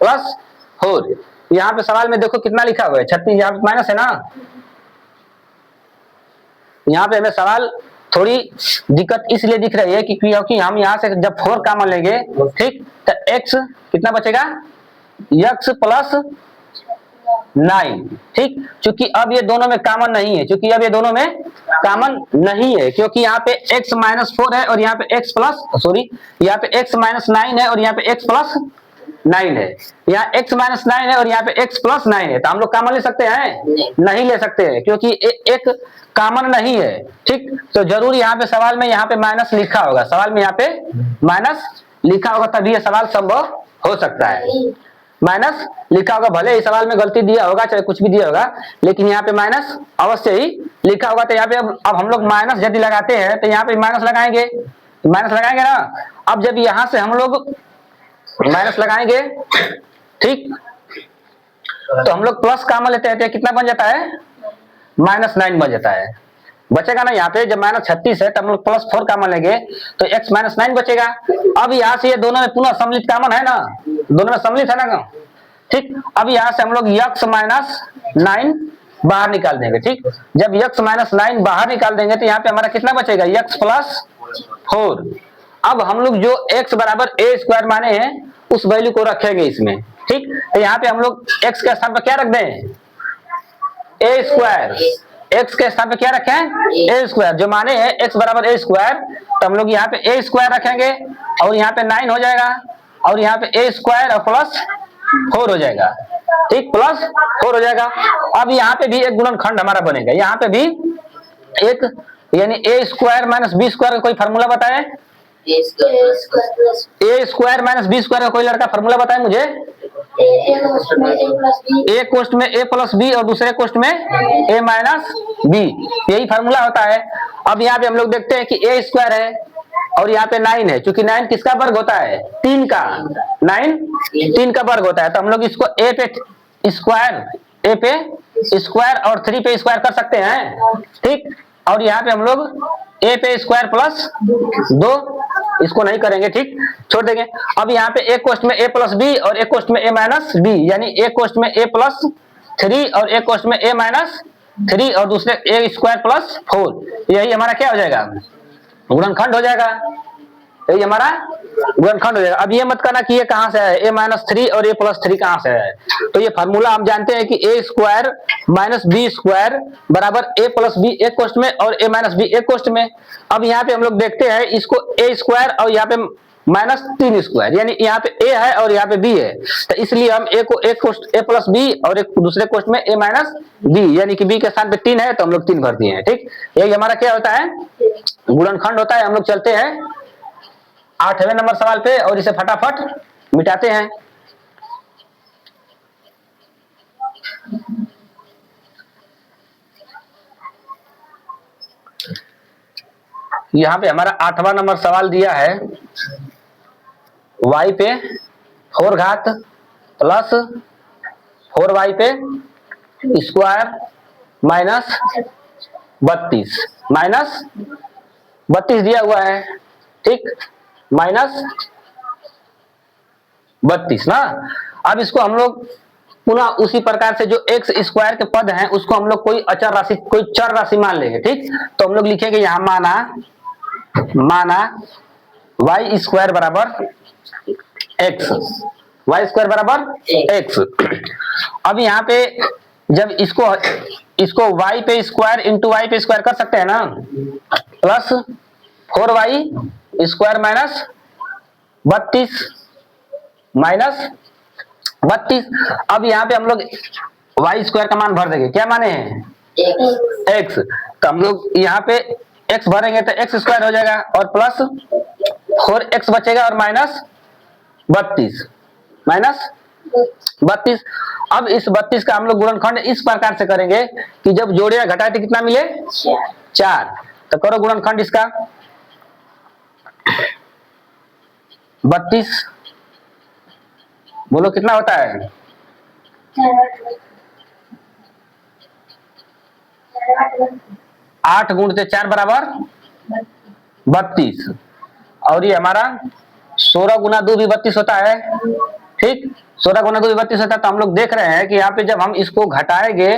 +4। यहाँ पे सवाल में देखो कितना लिखा हुआ है, 36, यहाँ पे माइनस है ना। यहाँ पे हमें सवाल थोड़ी दिक्कत इसलिए दिख रही है कि क्योंकि हम यहाँ से जब 4 कॉमन लेंगे, ठीक, तो x कितना बचेगा, x प्लस 9। ठीक, क्योंकि अब ये दोनों में कॉमन नहीं है, क्योंकि अब ये दोनों में कॉमन नहीं है, क्योंकि यहाँ पे x -4 है और यहाँ पे x प्लस, सॉरी, यहाँ पे x -9 है और यहाँ पे x प्लस 9 है। यहाँ x -9 है और यहाँ पे x प्लस 9 है, तो हम लोग कॉमन ले सकते हैं, नहीं ले सकते हैं, क्योंकि एक कॉमन नहीं है। ठीक, तो जरूर यहाँ पे सवाल में यहाँ पे माइनस लिखा होगा, सवाल में यहाँ पे माइनस लिखा होगा, तभी ये सवाल संभव हो सकता है। माइनस लिखा होगा, भले ही सवाल में गलती दिया होगा, चाहे कुछ भी दिया होगा, लेकिन यहाँ पे माइनस अवश्य ही लिखा होगा। तो यहाँ पे अब हम लोग माइनस यदि लगाते हैं तो यहाँ पे माइनस लगाएंगे, ना। अब जब यहाँ से हम लोग माइनस लगाएंगे, ठीक, तो हम लोग प्लस कॉमन लेते हैं तो कितना बन जाता है, -9 बन जाता है, बचेगा ना। यहाँ पे जब -36 है तो हम लोग +4 कॉमन लेंगे तो x -9 बचेगा। अब यहाँ से ये दोनों में पुनः सम्मिलित कॉमन है ना, दोनों में सम्मिलित है ना। ठीक, अब यहाँ से हम लोग x -9 बाहर निकाल देंगे। ठीक, जब x -9 बाहर निकाल देंगे तो यहाँ पे हमारा कितना बचेगा, x प्लस 4। अब हम लोग जो x बराबर a² माने हैं उस वैल्यू को रखेंगे इसमें। ठीक, तो यहाँ पे हम लोग x के स्थान पर क्या रख दें, a²। x के स्थान पे क्या रखें, a², जो माने हैं x बराबर a², तो हम लोग यहाँ पे a² रखेंगे और यहाँ पे 9 हो जाएगा और यहाँ पे a² और प्लस 4 हो जाएगा। ठीक, +4 हो जाएगा। अब यहाँ पे भी एक गुणनखंड हमारा बनेगा, यहाँ पे भी एक, यानी a² माइनस b² का कोई फार्मूला बताए, a² माइनस b² का कोई लड़का फार्मूला बताए मुझे। एक कोष्ट में a प्लस b और दूसरे कोष्ट में a माइनस b, यही फार्मूला होता है। अब यहाँ पे हम लोग देखते हैं कि a² है और यहाँ पे 9 है, क्योंकि 9 किसका वर्ग होता है, 3 का, 9 3 का वर्ग होता है, तो हम लोग इसको a पे स्क्वायर और 3 पे स्क्वायर कर सकते हैं। ठीक, और यहाँ पे हम लोग a पे स्क्वायर प्लस 2, इसको नहीं करेंगे, ठीक, छोड़ देंगे। अब यहाँ पे एक कोष्ट में a प्लस b और एक कोष्ट में a माइनस b, यानी एक कोष्ट में a प्लस 3 और एक कोष्ट में a माइनस 3 और दूसरे a² प्लस 4, यही हमारा क्या हो जाएगा, गुणनखंड हो जाएगा, यही हमारा गुणनखंड हो जाएगा। अब ये मत करना कि ये कहाँ से है, a माइनस 3 और a प्लस 3 कहाँ से है, तो ये फार्मूला हम जानते हैं कि a² माइनस b² बराबर a प्लस b एक कोष्ट में और a माइनस b एक कोष्ट में। अब यहाँ पे हम लोग देखते हैं इसको a² और यहाँ पे -3², यानी यहाँ पे a है और यहाँ पे b है, तो इसलिए हम a को एक कोष्ट a प्लस b और एक दूसरे कोष्ट में a माइनस b, यानी कि b के स्थान पे 3 है तो हम लोग 3 भर दिए हैं। ठीक, यही हमारा क्या होता है, गुणनखंड होता है। हम लोग चलते हैं 8वें नंबर सवाल पे और इसे फटाफट मिटाते हैं। यहाँ पे हमारा 8वां नंबर सवाल दिया है, y पे 4 घात प्लस 4y पे स्क्वायर माइनस 32 माइनस 32 दिया हुआ है, ठीक, माइनस 32 ना। अब इसको हम लोग पुनः उसी प्रकार से जो एक्स स्क्वायर के पद हैं उसको हम लोग कोई अचर राशि, कोई चर राशि मान लेंगे, ठीक। तो हम लोग लिखेंगे यहां माना वाई स्क्वायर बराबर एक्स, वाई स्क्वायर बराबर एक्स। अब यहाँ पे जब इसको वाई पे स्क्वायर इंटू वाई पे स्क्वायर कर सकते हैं ना, plus 4y square minus 32 minus 32। अब यहाँ पे हम लोग वाई स्क्वायर का मान भर देंगे, क्या माने हैं, एक्स। तो हम लोग यहाँ पे एक्स भरेंगे तो एक्स स्क्वायर हो जाएगा और प्लस 4x बचेगा और माइनस 32 माइनस 32। अब इस 32 का हम लोग गुणनखंड इस प्रकार से करेंगे कि जब जोड़े या घटाए तो कितना मिले, 4। तो करो गुणनखंड इसका, 32 बोलो कितना होता है, 8 गुणित 4 बराबर 32। और ये हमारा 16 गुना 2 भी 32 होता है, ठीक, 16 गुना 2 भी 32 होता है। तो हम लोग देख रहे हैं कि यहाँ पे जब हम इसको घटाएंगे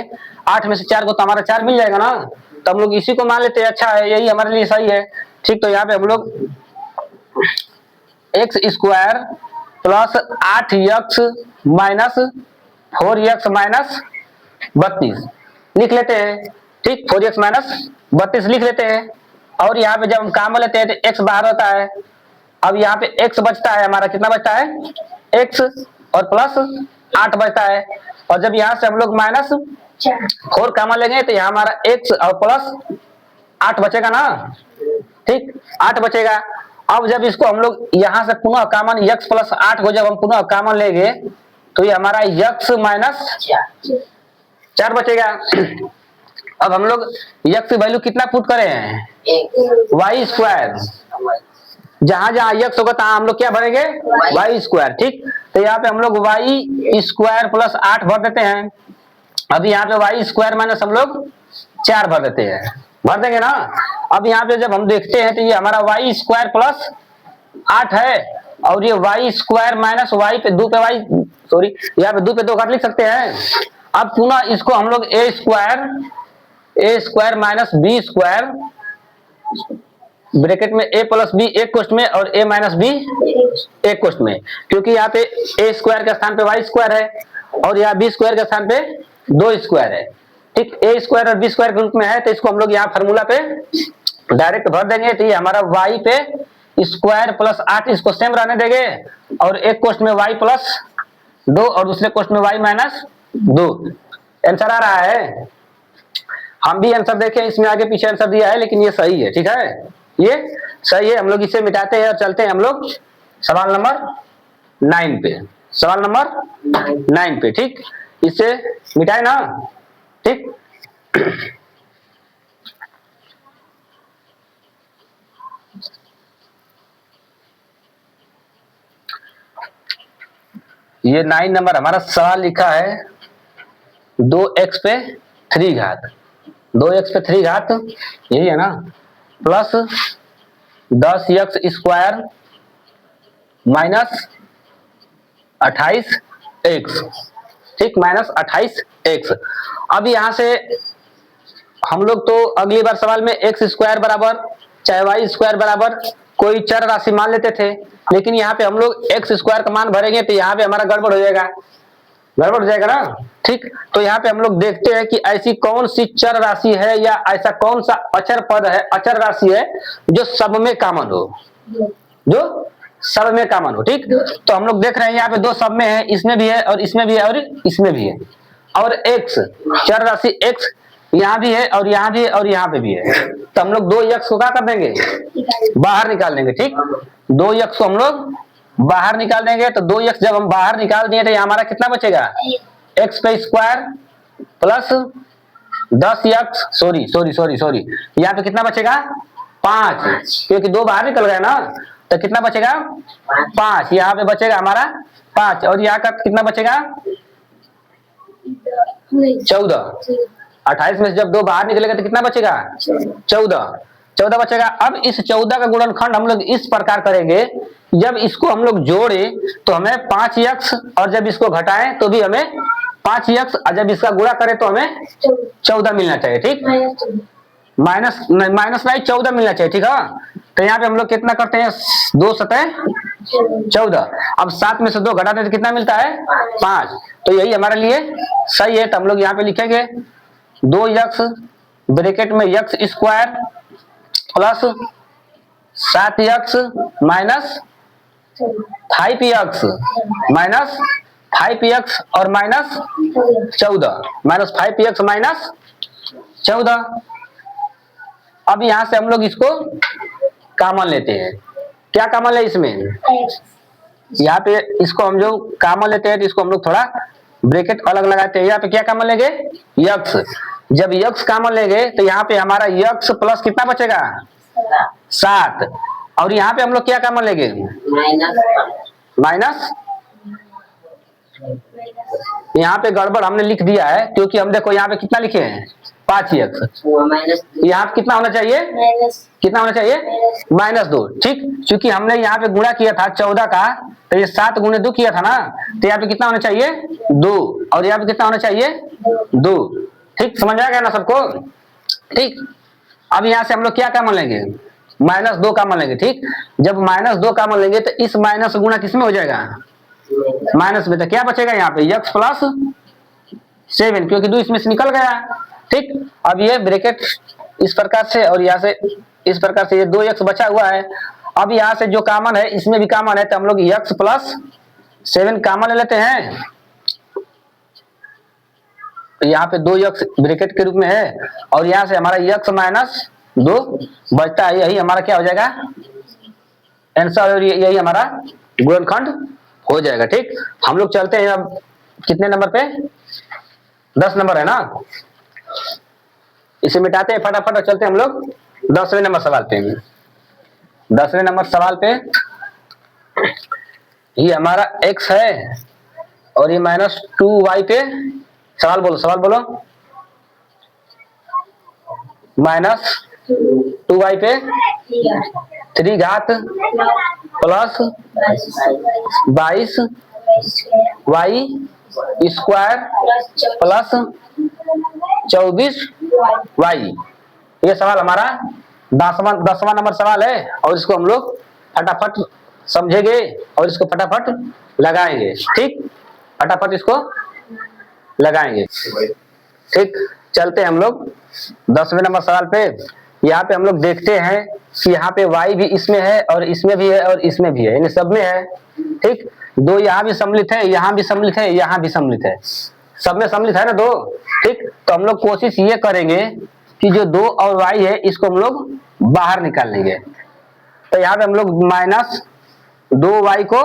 8 में से 4 को तो हमारा 4 मिल जाएगा ना, तो हम लोग इसी को मान लेते हैं, अच्छा है, यही हमारे लिए सही है, ठीक। तो यहाँ पे हम लोग x square plus 8x minus 4x minus 32 लिख लेते हैं, ठीक, 4x माइनस 32 लिख लेते हैं। और यहाँ पे जब हम काम लेते हैं तो x बाहर होता है। अब यहाँ पे x बचता है हमारा, कितना बचता है, x और प्लस 8 बचता है। और जब यहाँ से हम लोग माइनस 4 कॉमन लेंगे तो यहाँ हमारा x और प्लस 8 बचेगा ना, ठीक, 8 बचेगा। अब जब इसको हम लोग यहाँ से पुनः कॉमन x प्लस 8 को जब हम पुनः कॉमन लेंगे तो ये हमारा x माइनस 4 बचेगा। अब हम लोग x की वैल्यू कितना पुट करे हैं, वाई स्क्वायर, जहां जहां x होगा तहां हम लोग क्या भरेंगे, वाई स्क्वायर, ठीक। तो यहाँ पे हम लोग वाई स्क्वायर प्लस 8 भर देते हैं। अब यहाँ पे वाई स्क्वायर माइनस हम लोग 4 भर देते हैं, भर देंगे ना। अब यहाँ पे जब हम देखते हैं तो ये हमारा वाई स्क्वायर प्लस 8 है और ये वाई स्क्वायर माइनस वाई पे 2 पे वाई, सॉरी यहाँ पे 2 पे 2 काट लिख सकते हैं। अब पुनः इसको हम लोग A square minus B square bracket में a प्लस बी एक कोष्ठ में और a माइनस बी एक कोष्ठ में, क्योंकि यहाँ पे a स्क्वायर के स्थान पे वाई स्क्वायर है और यहाँ बी स्क्वायर के स्थान पे 2 स्क्वायर है, ठीक। a स्क्वायर और बी स्क्वायर के रूप में है तो इसको हम लोग यहाँ फार्मूला पे डायरेक्ट भर देंगे। तो ये हमारा y पे स्क्वायर प्लस 8 इसको सेम रहने देंगे और एक कोष्ठ में y प्लस 2 और दूसरे कोष्ठ में y माइनस 2। आंसर आ रहा है, हम भी आंसर देखें, इसमें आगे पीछे आंसर दिया है लेकिन ये सही है, ठीक है, ये सही है। हम लोग इसे मिटाते हैं और चलते हैं हम लोग सवाल नंबर 9 पे, सवाल नंबर 9 पे, ठीक। इसे मिटाए ना, ठीक। ये 9 नंबर हमारा सवाल लिखा है 2x पे 3 घात, 2x पे 3 घात यही है ना, plus 10x square minus 28x, ठीक, माइनस 28x। अब यहां से हम लोग तो अगली बार सवाल में एक्स स्क्वायर बराबर चाहे वाई स्क्वायर बराबर कोई चर राशि मान लेते थे, लेकिन यहाँ पे हम लोग एक्स स्क्वायर का मान भरेंगे तो यहाँ पे हमारा गड़बड़ हो जाएगा, गड़बड़ हो जाएगा ना, ठीक। तो यहाँ पे हम लोग देखते हैं कि ऐसी कौन सी चर राशि है या ऐसा कौन सा अचर पद है, अचर राशि है जो सब में कॉमन हो, जो सब में कॉमन हो, ठीक। तो हम लोग देख रहे हैं यहाँ पे 2 सब में है, इसमें भी है और इसमें भी है और इसमें भी है। और एक्स चर राशि एक्स यहाँ भी है और यहाँ भी है और यहाँ पे भी है। तो हम लोग 2x को क्या कर देंगे, बाहर निकाल देंगे, ठीक। 2x को हम लोग बाहर निकाल देंगे। तो 2x जब हम बाहर निकाल दिए तो हमारा कितना बचेगा, x पे स्क्वायर प्लस 10x, सॉरी यहाँ पे कितना बचेगा 5, क्योंकि 2 बाहर निकल गए ना, तो कितना बचेगा 5, यहाँ पे बचेगा हमारा 5 और यहाँ का कितना बचेगा 14। 28 में से जब 2 बाहर निकलेगा तो कितना बचेगा? 14। 14 बचेगा। अब इस 14 का गुणनखंड हम लोग इस प्रकार करेंगे, जब इसको हम लोग जोड़े तो हमें 5x, और जब इसको घटाएं तो भी हमें 5x, और जब इसका गुणा करें तो हमें 14 मिलना चाहिए। ठीक, माइनस नहीं 14 मिलना चाहिए। ठीक है, तो यहाँ पे हम लोग कितना करते हैं? 2 सतह 14। अब 7 में से 2 घटाते तो कितना मिलता है? 5। तो यही हमारे लिए सही है। तो हम लोग यहाँ पे लिखेंगे 2x ब्रैकेट में x square plus 7x minus 5x minus 5x और माइनस 14, माइनस 5x माइनस 14। अब यहां से हम लोग इसको कॉमन लेते हैं। क्या कॉमन ले इसमें? यहाँ पे इसको हम जो कॉमन लेते हैं तो इसको हम लोग थोड़ा ब्रैकेट अलग लगाते हैं। यहाँ पे क्या कॉमन लेंगे? x। जब x कॉमन लेंगे तो यहाँ पे हमारा x प्लस कितना बचेगा? 7। और यहाँ पे हम लोग क्या कॉमन लेंगे? माइनस। यहाँ पे गड़बड़ हमने लिख दिया है, क्योंकि हम देखो यहाँ पे कितना लिखे हैं? 5x। यहाँ पे कितना होना चाहिए? कितना होना चाहिए? -2। ठीक, क्योंकि हमने यहाँ पे गुणा किया था 14 का, तो ये 7 गुणे 2 किया था ना, तो यहाँ पे कितना होना चाहिए? 2। और यहाँ पे कितना होना चाहिए? 2। ठीक, समझ आ गया ना सबको? ठीक, अब यहाँ से हम लोग क्या कॉमन लेंगे? -2 कॉमन लेंगे। ठीक, जब -2 कॉमन लेंगे तो इस माइनस गुणा किसमें हो जाएगा? माइनस में। तो क्या बचेगा यहाँ पे? x प्लस 7, क्योंकि 2 इसमें से निकल गया। ठीक, अब ये ब्रैकेट इस प्रकार से और यहाँ से इस प्रकार से, ये 2x बचा हुआ है। अब यहाँ से जो कॉमन है इसमें भी कॉमन है, तो हम लोग x प्लस 7 कॉमन ले लेते हैं। यहाँ पे 2x ब्रैकेट के रूप में है, और यहाँ से हमारा x माइनस 2 बचता है। यही हमारा क्या हो जाएगा? आंसर, और यही हमारा गुणनखंड हो जाएगा। ठीक, हम लोग चलते हैं अब कितने नंबर पे? 10 नंबर है ना, इसे मिटाते हैं फटाफट और चलते हैं हम लोग 10वें नंबर सवाल पे। 10वें नंबर सवाल पे ये हमारा x है और ये -2y पे सवाल बोलो, सवाल बोलो। -2y पे 3 घात plus 22 y square plus 24 y। ये सवाल हमारा 10वां नंबर सवाल है, और इसको हम लोग फटाफट समझेंगे और इसको फटाफट लगाएंगे। ठीक, फटाफट इसको लगाएंगे। ठीक, चलते हैं हम लोग 10वें नंबर सवाल पे। यहाँ पे हम लोग देखते हैं कि यहाँ पे y भी इसमें है और इसमें भी है और इसमें भी है, यानी सब में है। ठीक, 2 यहाँ भी सम्मिलित है, यहाँ भी सम्मिलित है, यहाँ भी सम्मिलित है, सब में सम्मिलित है ना 2। ठीक, तो हम लोग कोशिश ये करेंगे कि जो 2 और y है इसको हम लोग बाहर निकाल लेंगे। तो यहाँ पे हम लोग -2y को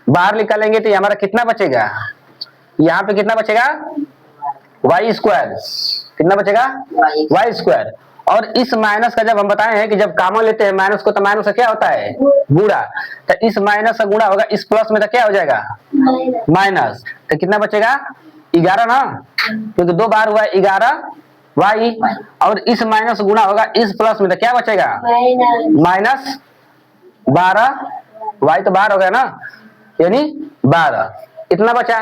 बाहर निकालेंगे तो ये हमारा कितना बचेगा? यहाँ पे कितना बचेगा? y square. कितना बचेगा? y square. और इस माइनस का जब हम बताए हैं कि जब कॉमन लेते हैं माइनस को, तो माइनस का क्या होता है? गुणा। तो इस माइनस का गुणा होगा इस प्लस में, तो क्या हो जाएगा? माइनस। तो कितना बचेगा? 11 ना, क्योंकि 2 बार हुआ 11 y, और इस माइनस गुणा होगा इस प्लस में, तो क्या बचेगा? -12 y, तो बाहर हो गया ना, यानी 12। इतना बचा।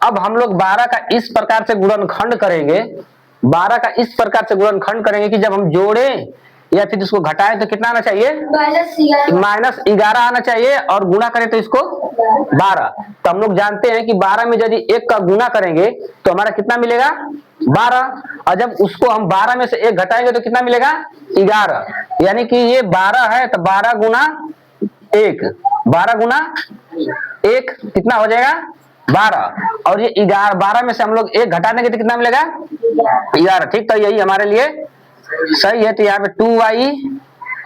अब हम लोग 12 का इस प्रकार से गुणनखंड करेंगे, 12 का इस प्रकार से गुणनखंड करेंगे कि जब हम जोड़े या फिर इसको घटाएं तो कितना आना चाहिए? -11 आना चाहिए, और गुणा करें तो इसको 12। तो हम लोग जानते हैं कि 12 में यदि 1 का गुणा करेंगे तो हमारा कितना मिलेगा? 12। और जब उसको हम 12 में से 1 घटाएंगे तो कितना मिलेगा? 11। यानी कि ये 12 है, तो 12 गुना 1, 12 गुना 1 कितना हो जाएगा? 12। और ये 12 में से हम लोग 1 घटा देंगे तो कितना मिलेगा? 11। ठीक, तो यही हमारे लिए सही है। तो यहाँ पे 2y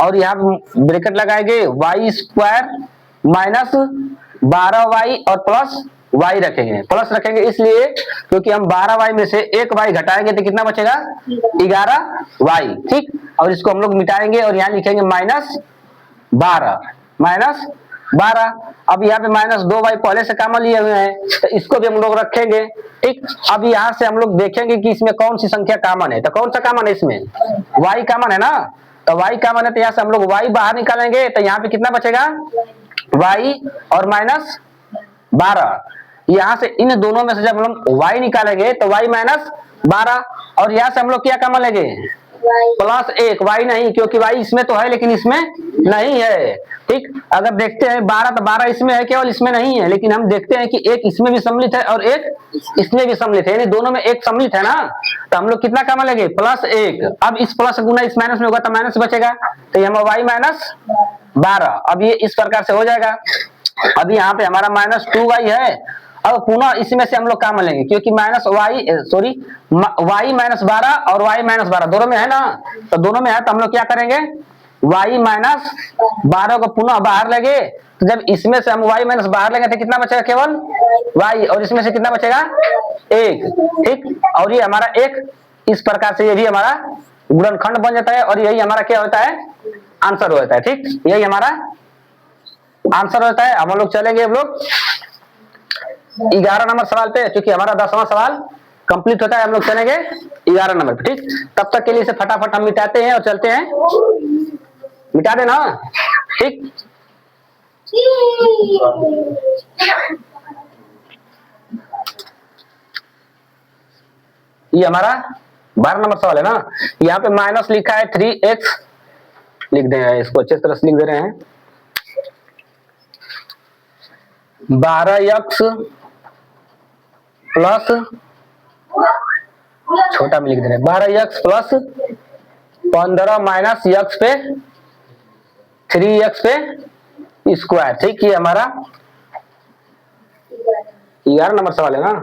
और यहाँ पे ब्रैकेट लगाएंगे y स्क्वायर माइनस 12y और प्लस y रखेंगे। प्लस रखेंगे इसलिए क्योंकि हम 12y में से 1y घटाएंगे तो कितना बचेगा? 11y। ठीक, और इसको हम लोग मिटाएंगे और यहाँ लिखेंगे -12 12। अब यहाँ पे -2y पहले से कॉमन लिए हुए हैं तो इसको भी हम लोग रखेंगे। ठीक, अब यहाँ से हम लोग देखेंगे कि इसमें कौन सी संख्या कॉमन है। तो कौन सा कॉमन है इसमें? y कॉमन है ना, तो y कॉमन है तो यहाँ से हम लोग y बाहर निकालेंगे तो यहाँ पे कितना बचेगा? y और -12। यहाँ से इन दोनों में से जब हम लोग y निकालेंगे तो y -12 और यहाँ से हम लोग क्या कॉमन लेंगे? +1। y नहीं, क्योंकि y इसमें तो है लेकिन इसमें नहीं है। ठीक, अगर देखते हैं 12 तो 12 इसमें है, केवल इसमें नहीं है, लेकिन हम देखते हैं कि एक इसमें भी सम्मिलित है और एक इसमें भी सम्मिलित है, यानी दोनों में एक सम्मिलित है ना, तो हम लोग कितना कॉमन लेंगे? +1। अब इस प्लस गुना इस माइनस में होगा तो माइनस बचेगा, तो यहाँ y -12। अब ये इस प्रकार से हो जाएगा। अब यहाँ पे हमारा -2y है। अब पुनः इसमें से हम लोग कॉमन लेंगे क्योंकि y -12 और y -12 दोनों में है ना, तो दोनों में है तो हम लोग क्या करेंगे? y -12 को पुनः बाहर लेंगे, तो जब इसमें से हम y बाहर लेंगे तो कितना बचेगा? केवल y, और इसमें से कितना बचेगा? 1। ठीक, और ये हमारा 1 इस प्रकार से ये भी हमारा गुणनखंड बन जाता है और यही हमारा क्या होता है? आंसर होता है। ठीक, यही हमारा आंसर होता है। हम लोग चलेंगे हम लोग 11 नंबर सवाल पे, क्योंकि हमारा 10वां सवाल कंप्लीट होता है। हम लोग चलेंगे 11 नंबर पे। ठीक, तब तक के लिए इसे फटाफट हम मिटाते हैं और चलते हैं। मिटा देना। ठीक, ये हमारा 12 नंबर सवाल है ना। यहाँ पे माइनस लिखा है 3x, लिख दें, इसको अच्छे तरह से लिख दे रहे हैं। 12x प्लस, छोटा में लिख दे रहे हैं, 12x प्लस 15 माइनस x पे 3x पे स्क्वायर। ठीक, ये हमारा 11 नंबर सवाल है ना।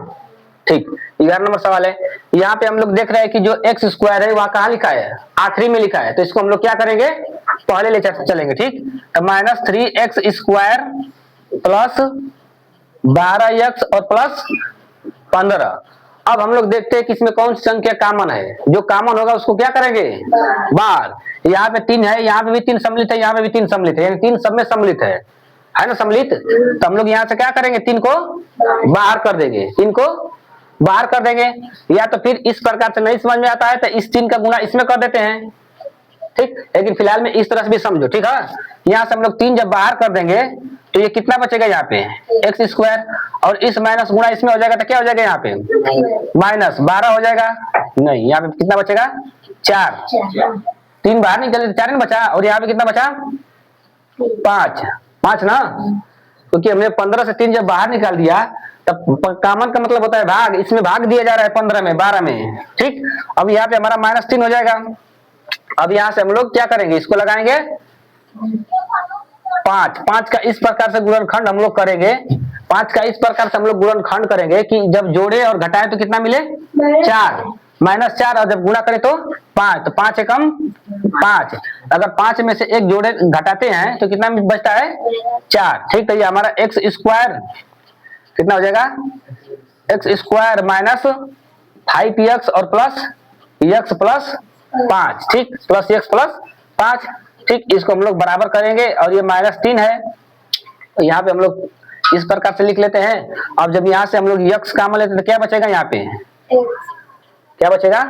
ठीक, 11 नंबर सवाल है। यहाँ पे हम लोग देख रहे हैं कि जो x स्क्वायर है वहां कहाँ लिखा है? आखिरी में लिखा है, तो इसको हम लोग क्या करेंगे? पहले ले चलेंगे। ठीक, तो -3x स्क्वायर प्लस 12x और प्लस 15। अब हम लोग देखते हैं कि इसमें कौन सी संख्या कॉमन है। जो कॉमन होगा उसको क्या करेंगे? बाहर। यहाँ पे 3 है, यहाँ पे भी 3 सम्मिलित है, यहाँ पे भी 3 सम्मिलित है, यानी 3 सब में सम्मिलित है ना सम्मिलित। तो हम लोग यहाँ से क्या करेंगे? 3 को बाहर कर देंगे, 3 को बाहर कर देंगे। या तो फिर इस प्रकार से नहीं समझ में आता है तो इस 3 का गुना इसमें कर देते हैं। ठीक, लेकिन फिलहाल में इस तरह से भी समझो। ठीक है, यहाँ से हम लोग 3 जब बाहर कर देंगे तो ये कितना बचेगा? यहाँ पे x स्क्वायर, और इस माइनस गुणा इसमें हो जाएगा तो क्या हो जाएगा? यहाँ पे -12 हो जाएगा। नहीं, यहाँ पे कितना बचेगा? 4। 3 बाहर निकले 4 नहीं बचा, और यहाँ पे कितना बचा? 5 ना, क्योंकि हमने 15 से 3 जब बाहर निकाल दिया तब कॉमन का मतलब होता है भाग, इसमें भाग दिया जा रहा है 15 में 12 में। ठीक, अब यहाँ पे हमारा -3 हो जाएगा। अब यहाँ से हम लोग क्या करेंगे? इसको लगाएंगे 5 का इस प्रकार से गुणनखंड हम लोग करेंगे। 5 का इस प्रकार से हम लोग गुणनखंड करेंगे कि जब जोड़े और घटाएं तो कितना मिले? 4 -4, और जब गुणा करें तो 5, तो 5 एकम 5। अगर 5 में से एक जोड़े घटाते हैं तो कितना बचता है? 4। ठीक, तो ये हमारा x स्क्वायर कितना हो जाएगा? x स्क्वायर माइनस 5x और प्लस x प्लस 5। ठीक, प्लस x प्लस 5। ठीक, इसको हम लोग बराबर करेंगे और ये -3 है, तो यहाँ पे हम लोग इस प्रकार से लिख लेते हैं। अब जब यहाँ से हम लोग x कॉमन लेते हैं तो क्या बचेगा? यहाँ पे क्या बचेगा?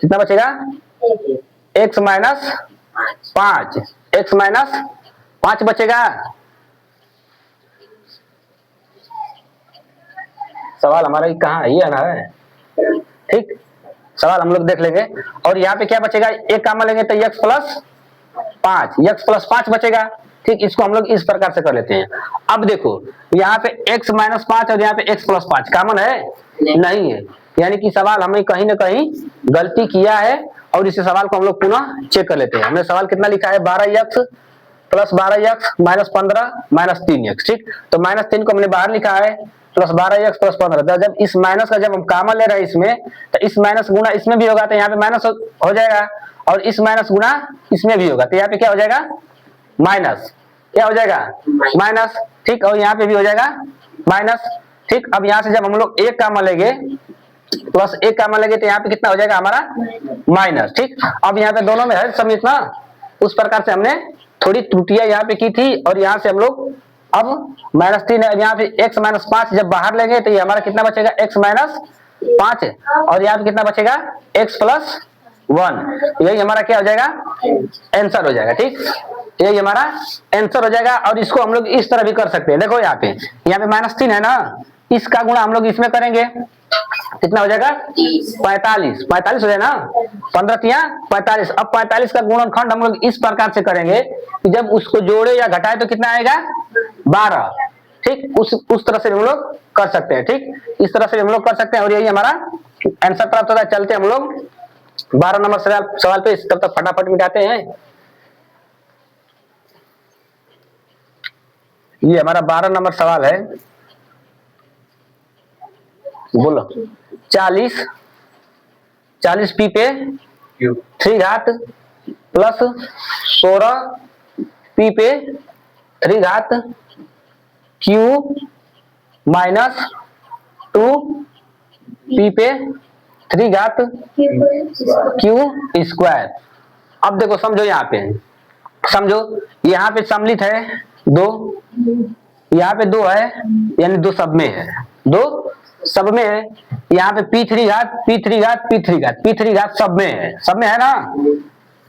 कितना बचेगा? x माइनस 5, x माइनस 5 बचेगा। सवाल हमारा कहाँ है? ये आना है। ठीक, सवाल हम लोग देख लेंगे। और यहाँ पे क्या बचेगा? एक कॉमन लेंगे तो x प्लस 5, x प्लस 5 बचेगा। ठीक, इसको हम लोग इस प्रकार से कर लेते हैं। अब देखो यहाँ पे x माइनस 5 और यहाँ पे x प्लस 5 कॉमन है? नहीं है, यानी कि सवाल हमें कहीं ना कहीं गलती किया है, और इस सवाल को हम लोग पुनः चेक कर लेते हैं। हमने सवाल कितना लिखा है? 12x plus 12x minus 15 minus 3x। ठीक, तो -3 को हमने बाहर लिखा है, प्लस 12x प्लस 15। जब इस माइनस का जब हम कॉमन ले रहे हैं इसमें, तो इस माइनस गुना इसमें भी होगा तो यहाँ पे माइनस हो जाएगा, और इस माइनस गुना इसमें भी होगा तो यहाँ पे क्या हो जाएगा? माइनस। क्या हो जाएगा? माइनस। ठीक, और यहाँ पे भी हो जाएगा माइनस। ठीक, अब यहाँ से जब हम लोग एक कॉमन लेंगे, प्लस एक कॉमन लेंगे तो यहाँ पे कितना हो जाएगा हमारा? माइनस। ठीक, अब यहाँ पे दोनों में है सम्मिलित ना, उस प्रकार से हमने थोड़ी त्रुटियां यहाँ पे की थी, और यहाँ से हम लोग अब -3 है, यहाँ पे x -5 जब बाहर लेंगे तो ये हमारा कितना बचेगा, x -5 है, और यहाँ पे कितना बचेगा, x + 1। यही हमारा क्या हो जाएगा, आंसर हो जाएगा। ठीक, यही हमारा आंसर हो जाएगा। और इसको हम लोग इस तरह भी कर सकते हैं, देखो यहाँ पे -3 है ना, इसका गुणा हम लोग इसमें करेंगे, कितना हो जाएगा, 45 हो जाए ना, 15 तिया 45। अब 45 का गुणनखंड हम लोग इस प्रकार से करेंगे कि जब उसको जोड़े या घटाए तो कितना आएगा, 12। ठीक, उस तरह से हम लोग कर सकते हैं। ठीक, इस तरह से हम लोग कर सकते हैं, और यही हमारा आंसर प्राप्त होता है। चलते हम लोग 12 नंबर सवाल पे, तब तक फटाफट मिटाते हैं। ये हमारा 12 नंबर सवाल है, बोलो। 40 पी पे 3 घात प्लस 16 पी पे 3 घात क्यू माइनस 2 पी पे 3 घात क्यू स्क्वायर। अब देखो समझो, यहाँ पे समझो, यहाँ पे सम्मिलित है 2, यहाँ पे 2 है, यानी 2 सब में है, 2 सब में है। यहाँ पे P3 घात P3 घात P3 घात P3 घात सब में है ना।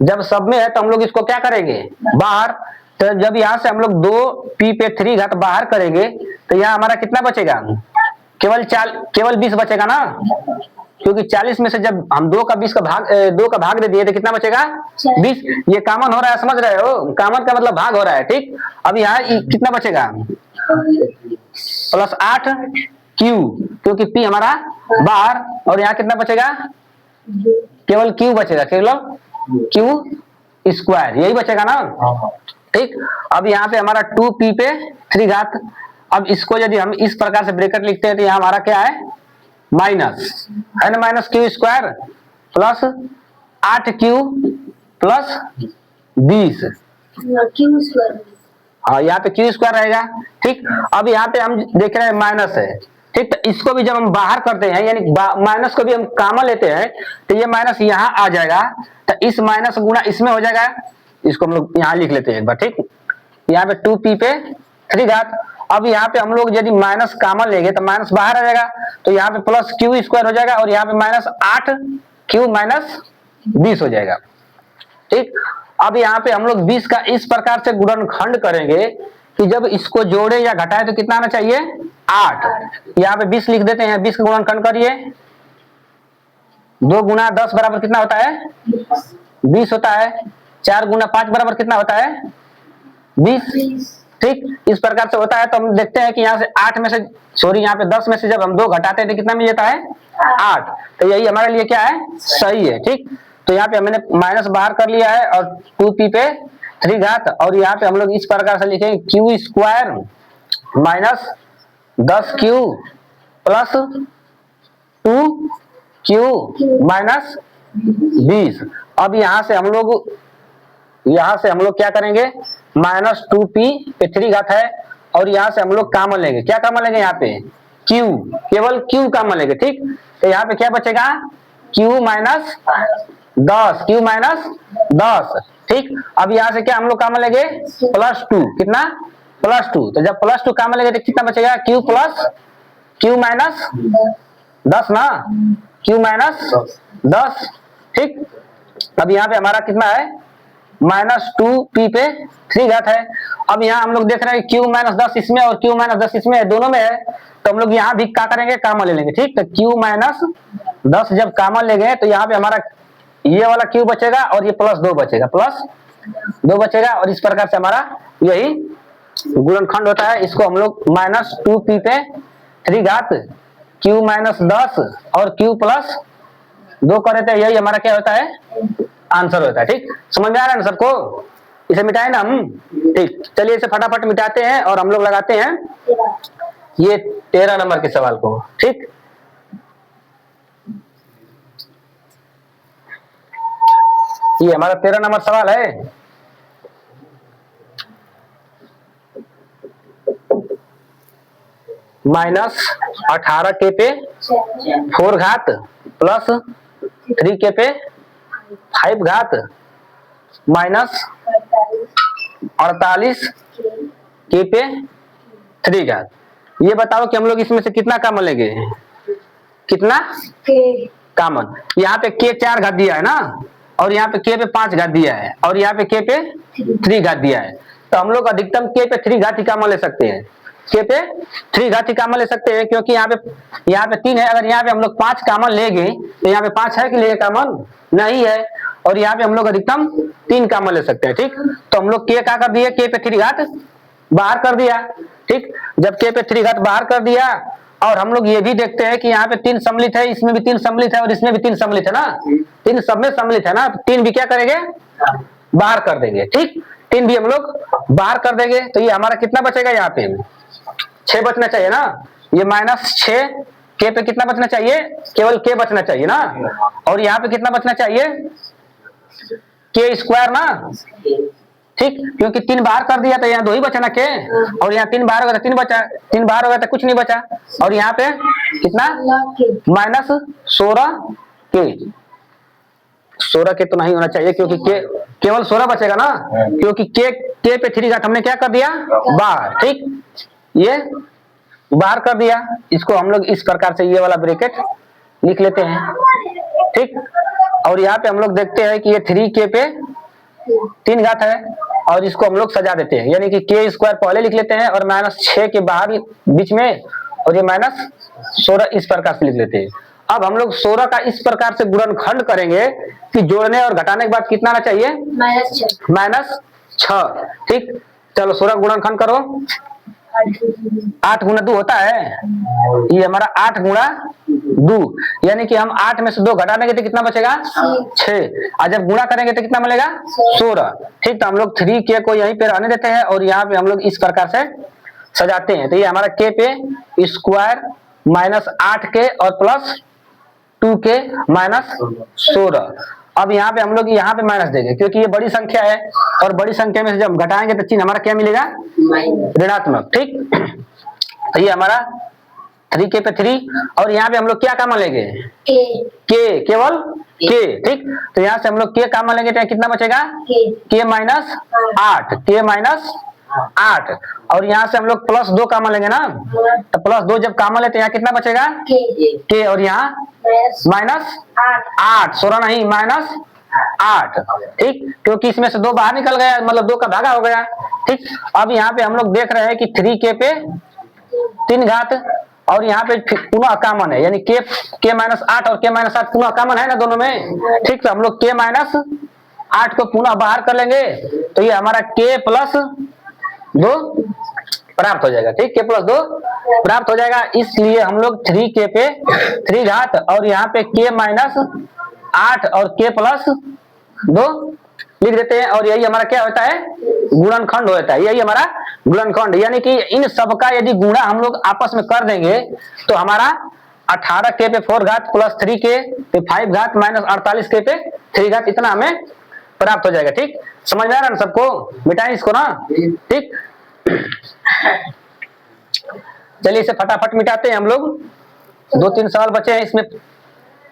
जब सब में है तो हम लोग इसको क्या करेंगे, बाहर। तो जब यहाँ से हम लोग 2 P पे 3 घात बाहर करेंगे तो यहाँ हमारा कितना बचेगा, केवल 20 बचेगा ना, क्योंकि 40 में से जब हम 2 का 20 का भाग दे दिए तो कितना बचेगा, 20। ये कॉमन हो रहा है, समझ रहे हो, कॉमन का मतलब भाग हो रहा है। ठीक, अब यहाँ कितना बचेगा, +8 क्यू, क्योंकि P हमारा बाहर, और यहाँ कितना बचेगा, केवल Q बचेगा, केवल Q स्क्वायर, यही बचेगा ना। ठीक, अब यहाँ पे हमारा 2P पे 3 घात। अब इसको यदि हम इस प्रकार से ब्रैकेट लिखते हैं तो यहाँ हमारा क्या है, माइनस है ना, -Q square plus 8Q plus 20। हाँ, यहाँ पे Q स्क्वायर रहेगा। ठीक, अब यहाँ पे हम देख रहे हैं माइनस है। ठीक, तो इसको भी जब हम बाहर करते हैं, यानी माइनस को भी हम कॉमन लेते हैं, तो ये माइनस यहाँ आ जाएगा, तो इस माइनस गुणा इसमें हो जाएगा। इसको हम लोग यहाँ लिख लेते हैं एक बार। ठीक, यहाँ पे 2P पे 3 घात। अब यहाँ पे हम लोग यदि माइनस कॉमन लेंगे तो माइनस बाहर आ जाएगा, तो यहाँ पे +Q स्क्वायर हो जाएगा, और यहाँ पे -8Q माइनस 20 हो जाएगा। ठीक, अब यहाँ पे हम लोग 20 का इस प्रकार से गुणनखंड करेंगे कि जब इसको जोड़े या घटाए तो कितना आना चाहिए, 8। यहाँ पे 20 लिख देते हैं, 20 का गुणनखंड करिए, 2 गुना 10 बराबर कितना होता है, 20 होता है। 4 गुना 5 बराबर कितना होता है, 20। ठीक, इस प्रकार से होता है। तो हम देखते हैं कि यहाँ से 8 में से, सॉरी, यहाँ पे 10 में से जब हम 2 घटाते हैं तो कितना मिल जाता है, 8। तो यही हमारे लिए क्या है, सही है। ठीक, तो यहाँ पे हमने माइनस बाहर कर लिया है, और 2P पे 3 घात, और यहाँ पे हम लोग इस प्रकार से लिखेंगे Q square minus 10Q plus 2Q minus 20। अब यहाँ से हम लोग क्या करेंगे, -2P पे 3 घात है, और यहाँ से हम लोग कॉमन लेंगे। क्या कॉमन लेंगे, यहाँ पे Q, केवल Q कॉमन लेंगे। ठीक, तो यहाँ पे क्या बचेगा, Q माइनस 10। ठीक, अब यहाँ से क्या हम लोग कॉमन लेंगे, +2, कितना, +2। तो जब +2 कॉमन लेंगे तो कितना बचेगा, Q माइनस 10 ना, Q माइनस 10। ठीक, अब यहाँ पे हमारा कितना है, -2P पे 3 घात है। अब यहाँ हम लोग देख रहे हैं Q माइनस 10 इसमें और Q माइनस 10 इसमें है, दोनों में है, तो हम लोग यहाँ भी क्या करेंगे, कॉमन ले लेंगे। ठीक, तो Q माइनस 10 जब कॉमन लेंगे तो यहाँ पे हमारा ये वाला Q बचेगा, और ये +2 बचेगा, +2 बचेगा, और इस प्रकार से हमारा यही गुणनखंड होता है। इसको हम लोग -2P पे 3 घात Q माइनस 10 और Q प्लस 2 कर देते हैं, यही हमारा क्या होता है, आंसर होता है। ठीक, समझ में आ रहा है ना सबको, इसे मिटाए ना हम। ठीक, चलिए इसे फटाफट मिटाते हैं और हम लोग लगाते हैं ये 13 नंबर के सवाल को। ठीक, ये हमारा 13 नंबर सवाल है। -18K पे 4 घात प्लस 3K पे 5 घात माइनस 48 के पे 3 घात। ये बताओ कि हम लोग इसमें से कितना कॉमन लेंगे, कितना कॉमन। यहाँ पे के 4 घात दिया है ना, और यहाँ पे के पे 5 घात दिया है, और यहाँ पे के पे 3 घात दिया है। तो हम लोग अधिकतम के पे 3 घात ही कॉमन ले सकते हैं, के पे 3 घात ही कॉमन ले सकते हैं, क्योंकि यहाँ पे 3 है। अगर यहाँ पे हम लोग 5 कॉमन लेंगे तो यहाँ पे 5 है कि लेंगे कॉमन, नहीं है। और यहाँ पे हम लोग अधिकतम 3 कॉमन ले सकते हैं, ठीक। तो हम लोग के क्या कर दिए, के पे 3 घात बाहर कर दिया, ठीक। जब के पे 3 घात बाहर कर दिया, और हम लोग ये भी देखते हैं कि यहाँ पे 3 सम्मिलित है, इसमें भी 3 सम्मिलित है, और इसमें भी 3 सम्मिलित है ना, 3 सब में सम्मिलित है ना, 3 भी क्या करेंगे, बाहर कर देंगे, ठीक। 3 भी हम लोग बाहर कर देंगे। तो ये हमारा कितना बचेगा, यहाँ पे 6 बचना चाहिए ना। ये -6 के पे कितना बचना चाहिए, केवल के बचना चाहिए ना। और यहाँ पे कितना बचना चाहिए, के स्क्वायर ना, ठीक। क्योंकि 3 बाहर कर दिया तो यहाँ 2 ही बचा ना के, और यहाँ 3 बाहर हो गया तो 3 बचा, 3 बाहर हो गया तो कुछ नहीं बचा। और यहाँ पे कितना, -16 के, 16 के तो नहीं होना चाहिए, क्योंकि के केवल 16 बचेगा ना, क्योंकि के पे 3 घात हमने क्या कर दिया, बाहर, ठीक। ये बाहर कर दिया। इसको हम लोग इस प्रकार से ये वाला ब्रैकेट लिख लेते हैं, ठीक। और यहाँ पे हम लोग देखते हैं कि ये 3k पे 3 घात है, और इसको हम लोग सजा देते हैं, यानी कि के स्क्वायर पहले लिख लेते हैं, और -6 के बाहर बीच में, और ये -16 इस प्रकार से लिख लेते हैं। अब हम लोग 16 का इस प्रकार से गुणनखंड करेंगे कि जोड़ने और घटाने के बाद कितना आना चाहिए, -6, ठीक। चलो 16 गुणनखंड करो, 8 गुना 2 होता है, ये हमारा 8 गुना 2, यानी कि हम 8 में से 2 घटा देंगे तो कितना बचेगा, 6, और जब गुणा करेंगे तो कितना मिलेगा, 16, ठीक। तो हम लोग 3k को यहीं पे रहने देते हैं, और यहाँ पे हम लोग इस प्रकार से सजाते हैं। तो ये हमारा k पे स्क्वायर -8k और +2k -16। अब यहाँ पे हम लोग यहाँ पे माइनस देंगे, क्योंकि ये बड़ी संख्या है, और बड़ी संख्या में से जब घटाएंगे तो चिन्ह हमारा क्या मिलेगा, ऋणात्मक, ठीक। तो ये हमारा 3k पे 3, और यहाँ पे हम लोग क्या कॉमन लेंगे, के, केवल के, ठीक। तो यहाँ से हम लोग के कॉमन लेंगे तो कितना बचेगा, के -8, के -8, और यहाँ से हम लोग +2 कॉमन लेंगे ना, तो +2 जब कॉमन लेते हैं यहाँ कितना बचेगा, के, और यहाँ -8, 16 नहीं, -8, ठीक। क्योंकि इसमें से 2 बाहर निकल गया, मतलब 2 का भागा हो गया, ठीक। अब यहाँ पे हम लोग देख रहे हैं कि 3k पे 3 घात, और यहाँ पे पुनः कॉमन है, यानी के -8 और के -8 पुनः कॉमन है ना दोनों में, ठीक। तो हम लोग के -8 को पुनः बाहर कर लेंगे, तो ये हमारा k +2 प्राप्त हो जाएगा, ठीक। के +2 प्राप्त हो जाएगा। इसलिए हम लोग 3k पे 3 घात, और यहाँ पे के -8 और के +2 लिख देते हैं, और यही हमारा क्या होता है, गुणनखंड होता है, यही हमारा गुणनखंड। यानी कि इन सब का यदि गुणा हम लोग आपस में कर देंगे तो हमारा 18k पे 4 घात +3k पे 5 घात -48k पे 3 घात, इतना हमें प्राप्त हो जाएगा, ठीक। समझ में आ रहा है ना सबको, मिटाएं इसको ना, ठीक। चलिए इसे फटाफट मिटाते हैं हम लोग, 2-3 सवाल बचे हैं, इसमें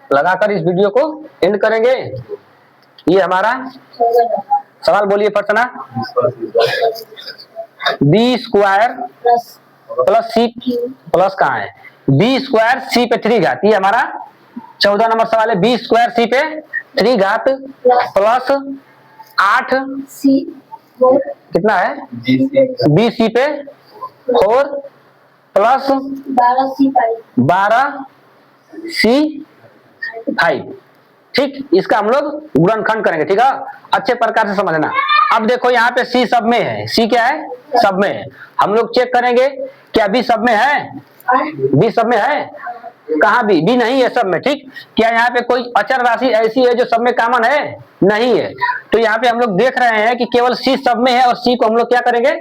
लगाकर इस वीडियो को एंड करेंगे। ये हमारा सवाल, बोलिए प्रश्न, B square plus C plus कहाँ है, बी स्क्वायर सी पे 3 घात, ये हमारा 14 नंबर सवाल है। बी स्क्वायर सी पे 3 घात प्लस 8 कितना है, बी सी पे 4 प्लस 12 सी 5, ठीक। इसका हम लोग गुणनखंड करेंगे, ठीक है, अच्छे प्रकार से समझना। अब देखो यहाँ पे सी सब में है, सी क्या है, सब में है। हम लोग चेक करेंगे क्या बी सब में है, बी सब में है, कहाँ बी नहीं है सब में, ठीक। क्या यहाँ पे कोई अचर राशि ऐसी है जो सब में कॉमन है, नहीं है। तो यहाँ पे हम लोग देख रहे हैं कि केवल सी सब में है, और सी को हम लोग क्या करेंगे,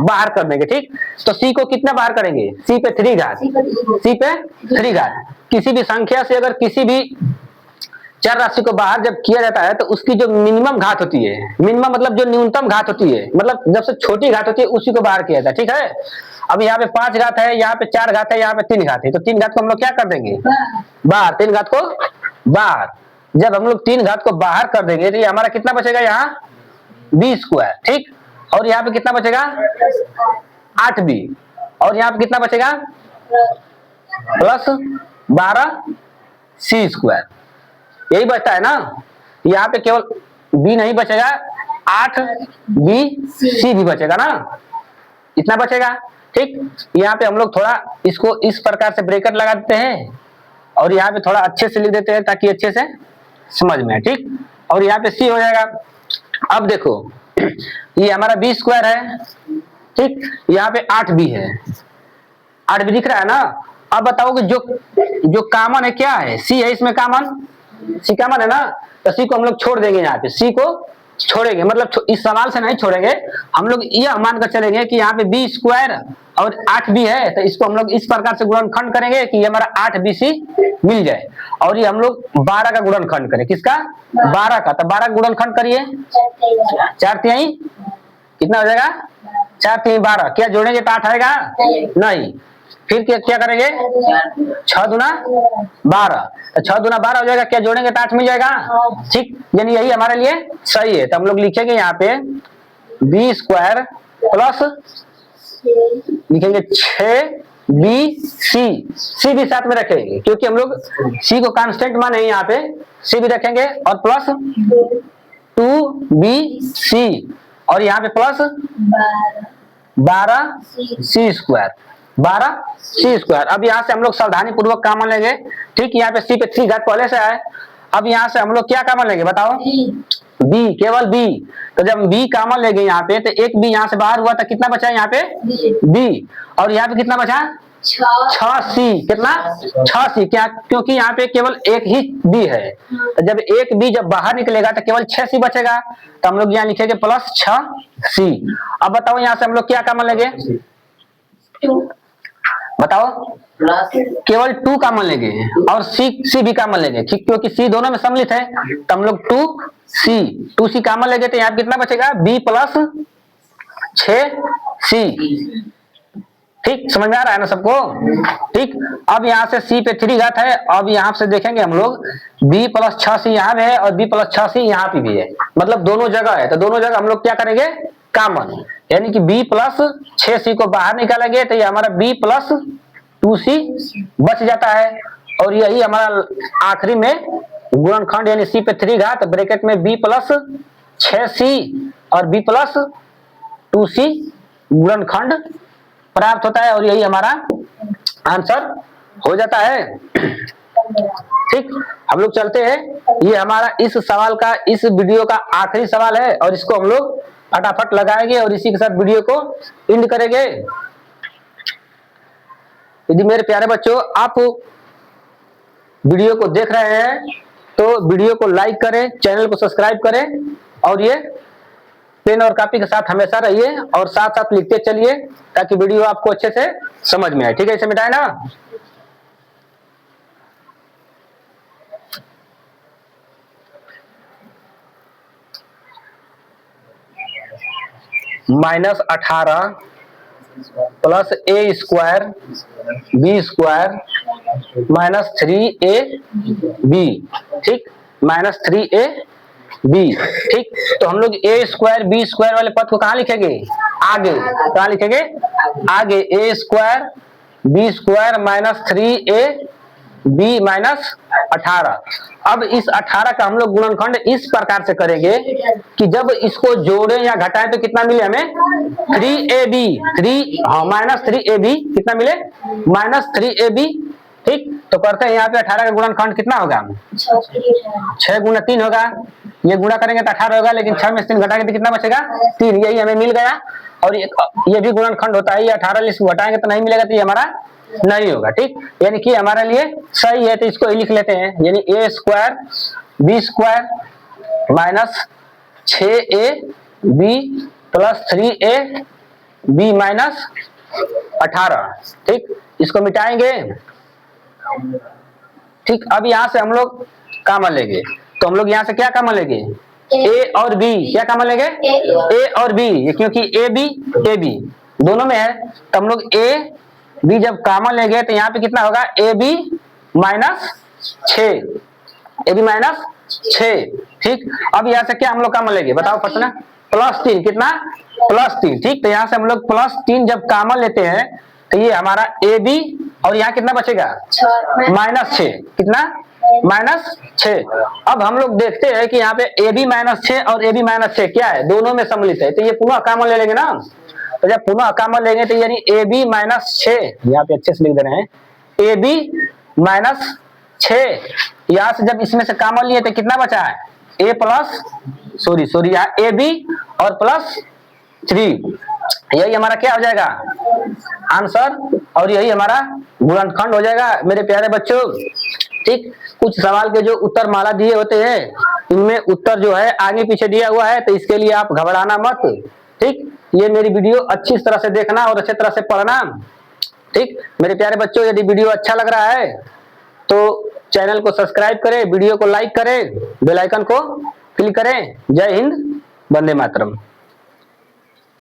बाहर कर देंगे, ठीक। तो सी को कितना बाहर करेंगे, सी पे 3 घात, सी पे 3 घात। किसी भी संख्या से अगर किसी भी चर राशि को बाहर जब किया जाता है तो उसकी जो मिनिमम घात होती है, मिनिमम मतलब जो न्यूनतम घात होती है, मतलब जब से छोटी घात होती है उसी को बाहर किया जाता है, ठीक है। अब यहाँ पे 5 घात है, यहाँ पे 4 घात है, यहाँ पे 3 घात है, तो 3 घात को हम लोग क्या कर देंगे, बाहर, 3 घात को बाहर। जब हम लोग 3 घात को बाहर कर देंगे तो ये हमारा कितना बचेगा, यहाँ बी स्क्वायर, ठीक। और यहाँ पे कितना बचेगा 8b, और यहाँ पे कितना बचेगा प्लस 12c स्क्वायर, यही बचता है ना। यहाँ पे केवल b नहीं बचेगा, 8bc भी बचेगा ना, इतना बचेगा, ठीक। यहाँ पे हम लोग थोड़ा इसको इस प्रकार से ब्रेकेट लगा देते हैं और यहाँ पे थोड़ा अच्छे से लिख देते हैं ताकि अच्छे से समझ में आए, ठीक। और यहाँ पे c हो जाएगा। अब देखो ये हमारा b स्क्वायर है, ठीक, यहाँ पे 8b है, 8b दिख रहा है ना। अब बताओ कि जो कॉमन है क्या है, c है, इसमें कॉमन c कॉमन है ना, तो c को हम लोग छोड़ देंगे, यहाँ पे c को छोड़ेंगे, मतलब इस सवाल से नहीं छोड़ेंगे, हम लोग यह मानकर चलेंगे कि यहाँ पे b स्क्वायर और 8b है, तो इसको हम लोग इस प्रकार से गुणनखंड करेंगे कि ये हमारा 8bc मिल जाए, और ये हम लोग 12 का गुणनखंड करें, किसका 12 का, तो 12 का गुणनखंड करिए, 4 तिहाई कितना हो जाएगा 4 तिहाई 12, क्या जोड़ेंगे तो 8 आएगा नहीं, फिर क्या करेंगे 6 दूना 12, तो 6 दूना 12 हो जाएगा, क्या जोड़ेंगे तो 8 मिल जाएगा, ठीक। यानी यही हमारे लिए सही है, तो हम लोग लिखेंगे यहाँ पे बी स्क्वायर प्लस लिखेंगे 6bc, सी भी साथ में रखेंगे क्योंकि हम लोग सी को कांस्टेंट माने हैं, यहाँ पे सी भी रखेंगे, और प्लस 2bc, और यहाँ पे plus 12c square, 12c square. अब यहाँ से हम लोग सावधानी पूर्वक कॉमन लेंगे, ठीक। यहाँ पे c पे 3 घात पहले से आए, अब यहाँ से हम लोग क्या कॉमन लेंगे बताओ, b, केवल b, तो जब b कॉमन लेंगे यहाँ पे, तो एक b यहाँ से बाहर हुआ तो कितना बचा यहाँ पे b, और यहाँ पे कितना बचा 6c, कितना 6c, क्या, क्योंकि यहाँ पे केवल एक ही b है, तो जब एक b जब बाहर निकलेगा तो केवल 6c बचेगा, तो हम लोग यहाँ लिखेंगे प्लस 6c। अब बताओ यहाँ से हम लोग क्या कॉमन लेंगे, बताओ, केवल 2 कॉमन लेंगे और c भी कॉमन लेंगे, क्योंकि c दोनों में सम्मिलित है, तो हम लोग 2c कॉमन लेंगे, तो यहाँ कितना बचेगा b प्लस 6c, ठीक। समझ में आ रहा है ना सबको, ठीक। अब यहाँ से c पे 3 घात है, अब यहाँ से देखेंगे हम लोग b प्लस 6c यहाँ पे है और b प्लस 6c यहाँ पे भी है, मतलब दोनों जगह है, तो दोनों जगह हम लोग क्या करेंगे कॉमन, यानी कि b प्लस 6c को बाहर निकालेंगे तो ये हमारा b प्लस 2c बच जाता है, और यही हमारा आखिरी में गुणनखंड, यानी c पे 3 घात ब्रैकेट में b प्लस 6c और b प्लस 2c गुणनखंड प्राप्त होता है, और यही हमारा आंसर हो जाता है, ठीक। हम लोग चलते हैं, ये हमारा इस सवाल का, इस वीडियो का आखिरी सवाल है, और इसको हम लोग फटाफट लगाएंगे और इसी के साथ वीडियो को एंड करेंगे। यदि मेरे प्यारे बच्चों आप वीडियो को देख रहे हैं तो वीडियो को लाइक करें, चैनल को सब्सक्राइब करें, और ये पेन और कॉपी के साथ हमेशा रहिए और साथ साथ लिखते चलिए ताकि वीडियो आपको अच्छे से समझ में आए, ठीक है। इसे मिटाए ना, -18 plus a square b square -3ab, ठीक, -3ab, ठीक। तो हम लोग a स्क्वायर b स्क्वायर वाले पद को कहाँ लिखेंगे, आगे, कहाँ लिखेंगे आगे, a square b square -3ab -18। अब इस 18 का हम लोग गुणनखंड इस प्रकार से करेंगे कि जब इसको जोड़े या घटाएं तो कितना मिले हमें 3ab, -3ab कितना मिले -3ab, ठीक। तो करते हैं यहाँ पे 18 का गुणनखंड कितना होगा 6 गुना 3 होगा, ये गुणा करेंगे तो 18 होगा, लेकिन 6 में 3 घटाएंगे तो कितना बचेगा 3, यही हमें मिल गया। और ये भी गुणनखंड होता है, ये 18 इसको घटाएंगे तो नहीं मिलेगा, तो ये हमारा नहीं होगा, ठीक। यानी कि हमारे लिए सही है, तो इसको लिख लेते हैं, यानी a square b square -6ab plus 3ab -18, ठीक। इसको मिटाएंगे, ठीक। अब यहाँ से हम लोग कॉमन लेंगे, तो हम लोग यहाँ से क्या कॉमन लेंगे a और b, क्या कॉमन लेंगे a और b, क्योंकि ab दोनों में है, तो हम लोग a b जब कॉमन लेंगे तो यहाँ पे कितना होगा ab -6, ठीक। अब यहाँ से क्या हम लोग कॉमन लेंगे बताओ प्रश्न, +3, कितना +3। ठीक, तो यहाँ से हम लोग +3 जब कॉमन लेते हैं तो ये हमारा ए बी, और यहाँ कितना बचेगा -6, कितना -6। अब हम लोग देखते हैं कि यहाँ पे ए बी -6 और ए बी -6 क्या है, दोनों में सम्मिलित है, तो ये पुनः कॉमन ले लेंगे ना। तो जब पुनः कॉमन लेंगे तो यानी ए बी -6, यहाँ पे अच्छे से लिख दे रहे हैं, ए बी -6, यहाँ से जब इसमें से कॉमन लिए तो कितना बचा है, ए प्लस सॉरी यहाँ ए बी और +3, यही हमारा क्या हो जाएगा आंसर, और यही हमारा गुणनखंड हो जाएगा मेरे प्यारे बच्चों। ठीक, कुछ सवाल के जो उत्तर माला दिए होते हैं इनमें उत्तर जो है आगे पीछे दिया हुआ है, तो इसके लिए आप घबराना मत। ठीक, ये मेरी वीडियो अच्छी तरह से देखना और अच्छी तरह से पढ़ना। ठीक मेरे प्यारे बच्चों, यदि वीडियो अच्छा लग रहा है तो चैनल को सब्सक्राइब करें, वीडियो को लाइक करें, बेल आइकन को क्लिक करें। जय हिंद, वंदे मातरम।